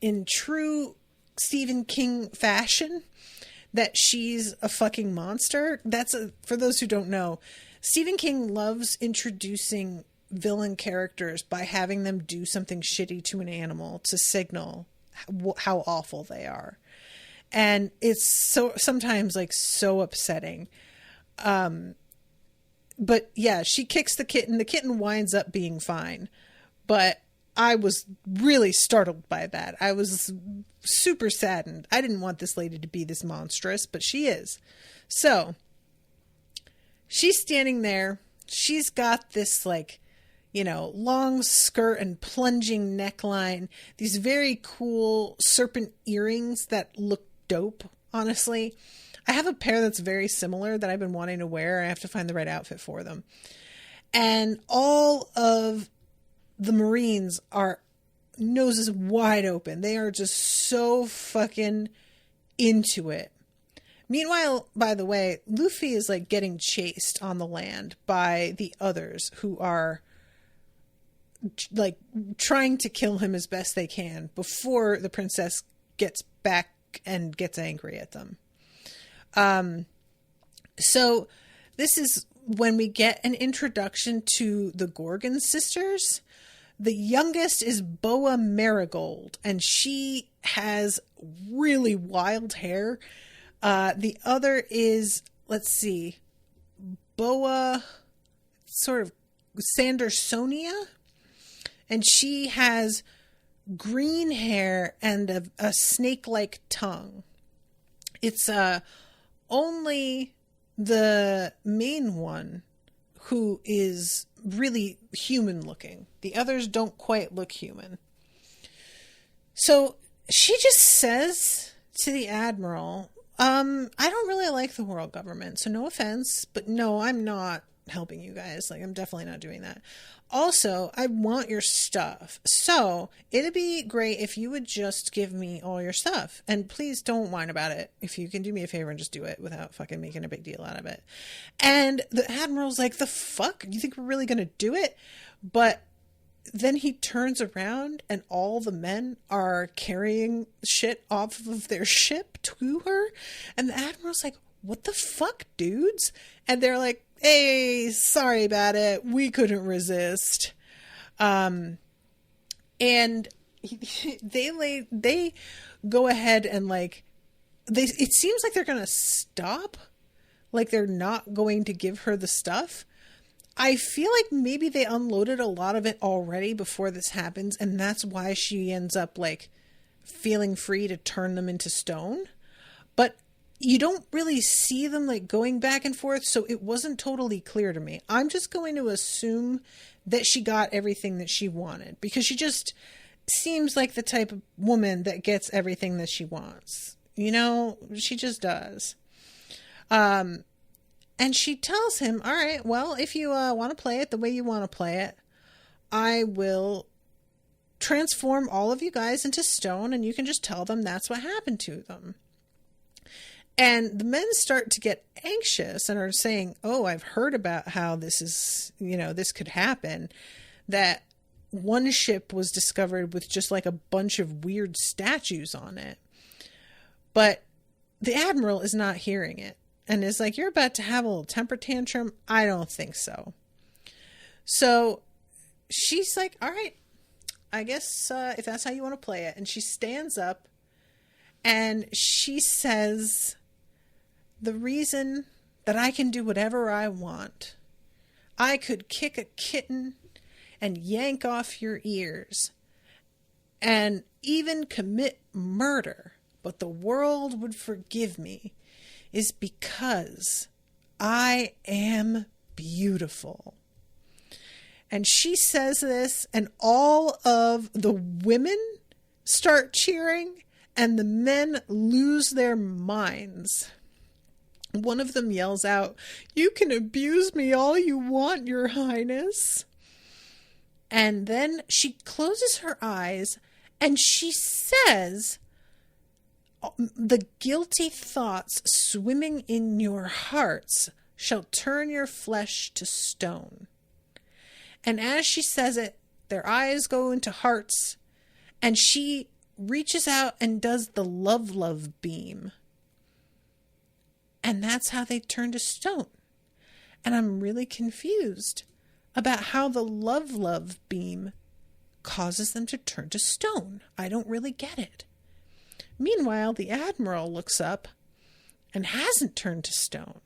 in true Stephen King fashion that she's a fucking monster. For those who don't know, Stephen King loves introducing villain characters by having them do something shitty to an animal to signal how awful they are. And it's so sometimes like so upsetting. But yeah, she kicks the kitten. The kitten winds up being fine. But I was really startled by that. I was super saddened. I didn't want this lady to be this monstrous, but she is. So she's standing there. She's got this like, long skirt and plunging neckline. These very cool serpent earrings that look dope, honestly. I have a pair that's very similar that I've been wanting to wear. I have to find the right outfit for them. And all of the Marines are noses wide open. They are just so fucking into it. Meanwhile, by the way, Luffy is like getting chased on the land by the others who are like trying to kill him as best they can before the princess gets back and gets angry at them. So this is when we get an introduction to the Gorgon sisters. The youngest is Boa Marigold, and she has really wild hair. The other is, Boa sort of Sandersonia, and she has green hair and a snake-like tongue. It's only the main one who is really human looking. The others don't quite look human. So she just says to the Admiral, I don't really like the world government, so no offense, but no, I'm not helping you guys. Like, I'm definitely not doing that. Also, I want your stuff. So it'd be great if you would just give me all your stuff. And please don't whine about it. If you can do me a favor and just do it without fucking making a big deal out of it. And the Admiral's like, the fuck? You think we're really going to do it? But then he turns around and all the men are carrying shit off of their ship to her. And the Admiral's like, what the fuck, dudes? And they're like, hey, sorry about it. We couldn't resist. And they go ahead and it seems like they're going to stop. Like they're not going to give her the stuff. I feel like maybe they unloaded a lot of it already before this happens. And that's why she ends up feeling free to turn them into stone. But you don't really see them like going back and forth, so it wasn't totally clear to me. I'm just going to assume that she got everything that she wanted, because she just seems like the type of woman that gets everything that she wants. You know, she just does. And she tells him, all right, well, if you want to play it the way you want to play it, I will transform all of you guys into stone, and you can just tell them that's what happened to them. And the men start to get anxious and are saying, oh, I've heard about how this is, you know, this could happen. That one ship was discovered with just like a bunch of weird statues on it. But the admiral is not hearing it and is like, you're about to have a little temper tantrum? I don't think so. So she's like, all right, I guess if that's how you want to play it. And she stands up and she says, the reason that I can do whatever I want, I could kick a kitten and yank off your ears and even commit murder, but the world would forgive me, is because I am beautiful. And she says this, and all of the women start cheering, and the men lose their minds. One of them yells out, "You can abuse me all you want, Your Highness." And then she closes her eyes and she says, the guilty thoughts swimming in your hearts shall turn your flesh to stone. And as she says it, their eyes go into hearts, and she reaches out and does the love beam. And that's how they turn to stone. And I'm really confused about how the love beam causes them to turn to stone. I don't really get it. Meanwhile, the admiral looks up and hasn't turned to stone.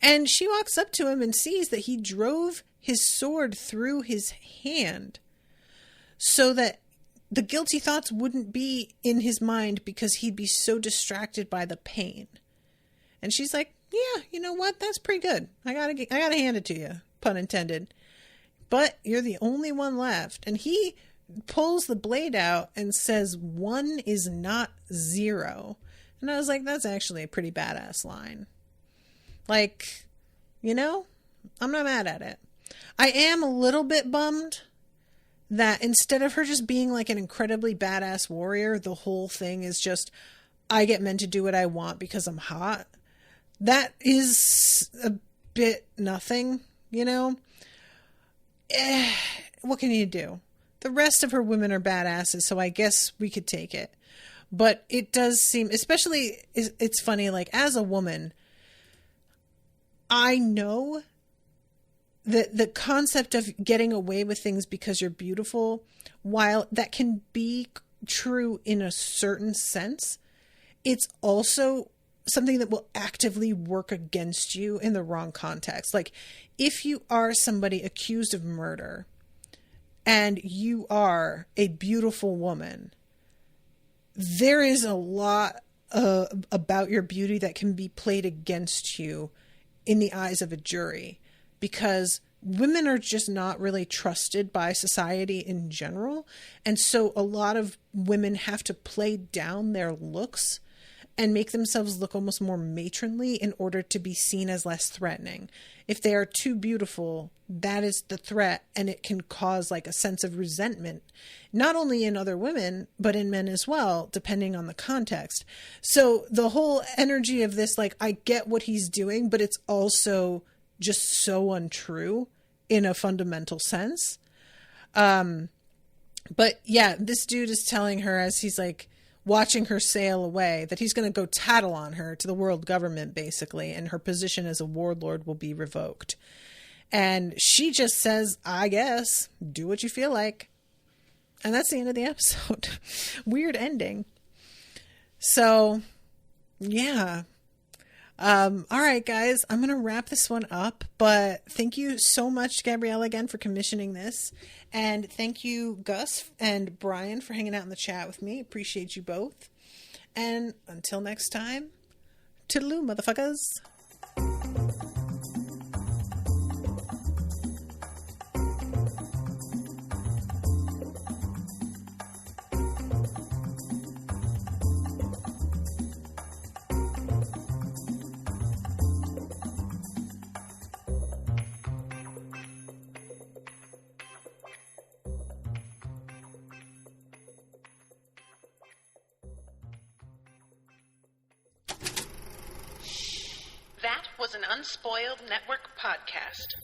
And she walks up to him and sees that he drove his sword through his hand so that the guilty thoughts wouldn't be in his mind because he'd be so distracted by the pain. And she's like, yeah, you know what? That's pretty good. I gotta hand it to you, pun intended. But you're the only one left. And he pulls the blade out and says, 1 is not 0. And I was like, that's actually a pretty badass line. Like, you know, I'm not mad at it. I am a little bit bummed that instead of her just being like an incredibly badass warrior, the whole thing is just, I get meant to do what I want because I'm hot. That is a bit nothing, you know? What can you do? The rest of her women are badasses, so I guess we could take it. But it does seem, especially, it's funny, like, as a woman, I know that the concept of getting away with things because you're beautiful, while that can be true in a certain sense, it's also something that will actively work against you in the wrong context. Like, if you are somebody accused of murder and you are a beautiful woman, there is a lot about your beauty that can be played against you in the eyes of a jury, because women are just not really trusted by society in general. And so a lot of women have to play down their looks and make themselves look almost more matronly in order to be seen as less threatening. If they are too beautiful, that is the threat, and it can cause like a sense of resentment, not only in other women, but in men as well, depending on the context. So the whole energy of this, like, I get what he's doing, but it's also just so untrue in a fundamental sense. But yeah, this dude is telling her, as he's like watching her sail away, that he's going to go tattle on her to the world government, basically, and her position as a warlord will be revoked. And she just says, I guess, do what you feel like. And that's the end of the episode. Weird ending. So, yeah. All right, guys, I'm going to wrap this one up, but thank you so much, Gabriela, again, for commissioning this. And thank you, Gus and Brian, for hanging out in the chat with me. Appreciate you both. And until next time, toodaloo, motherfuckers. That was an Unspoiled Network podcast.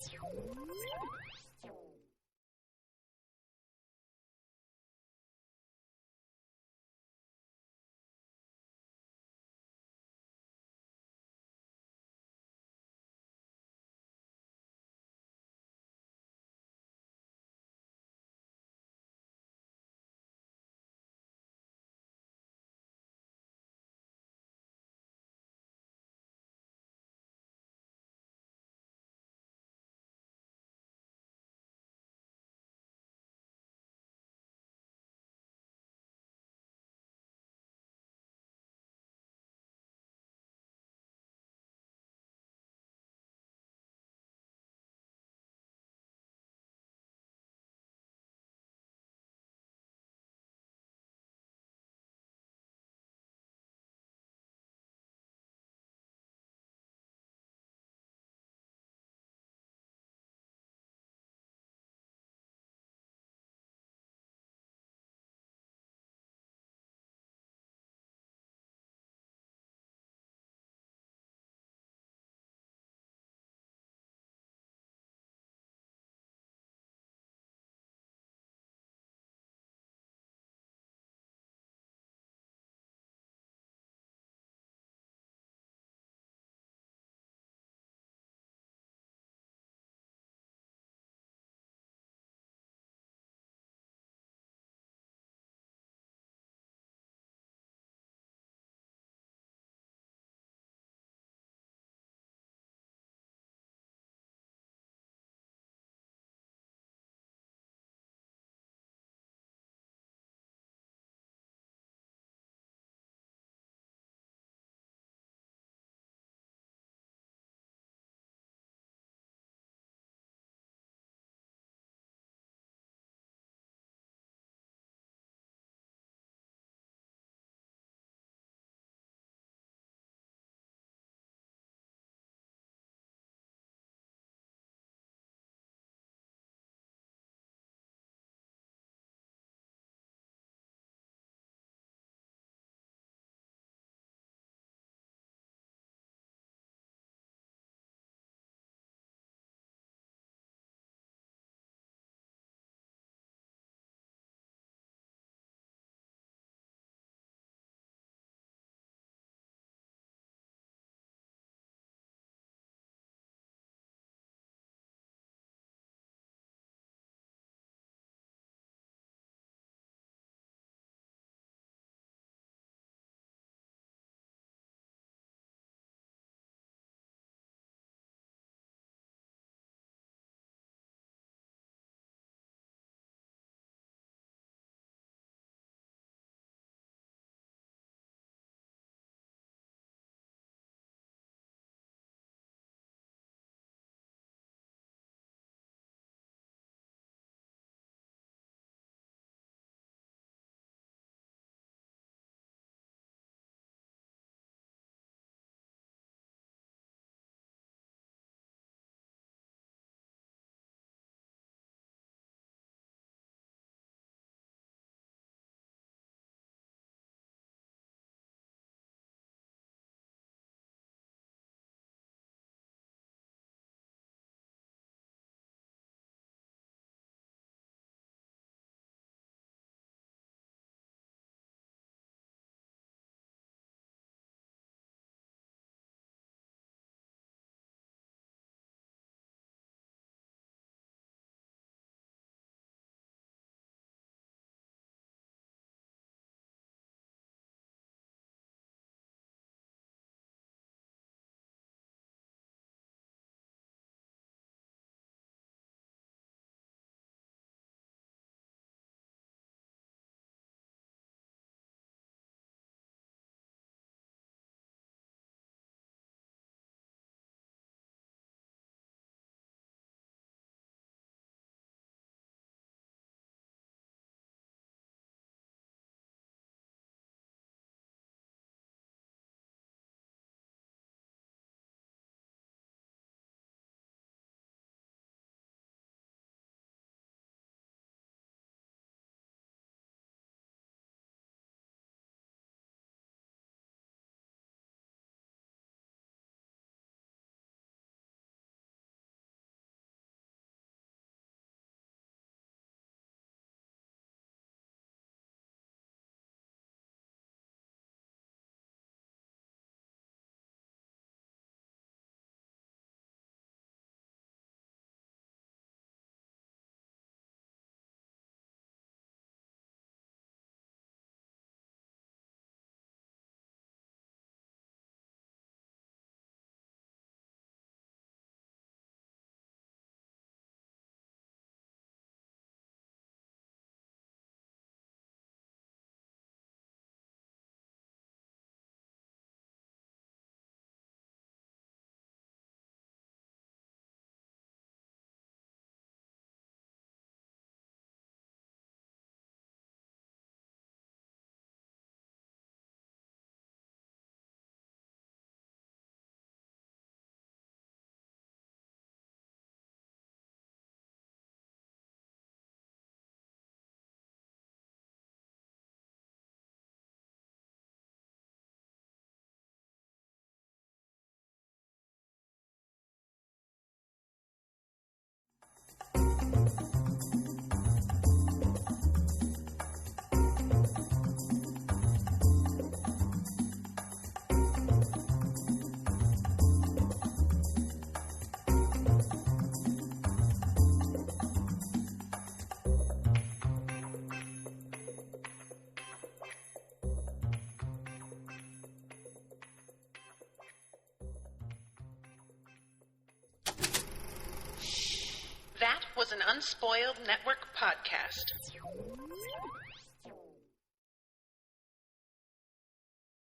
Unspoiled Network podcast.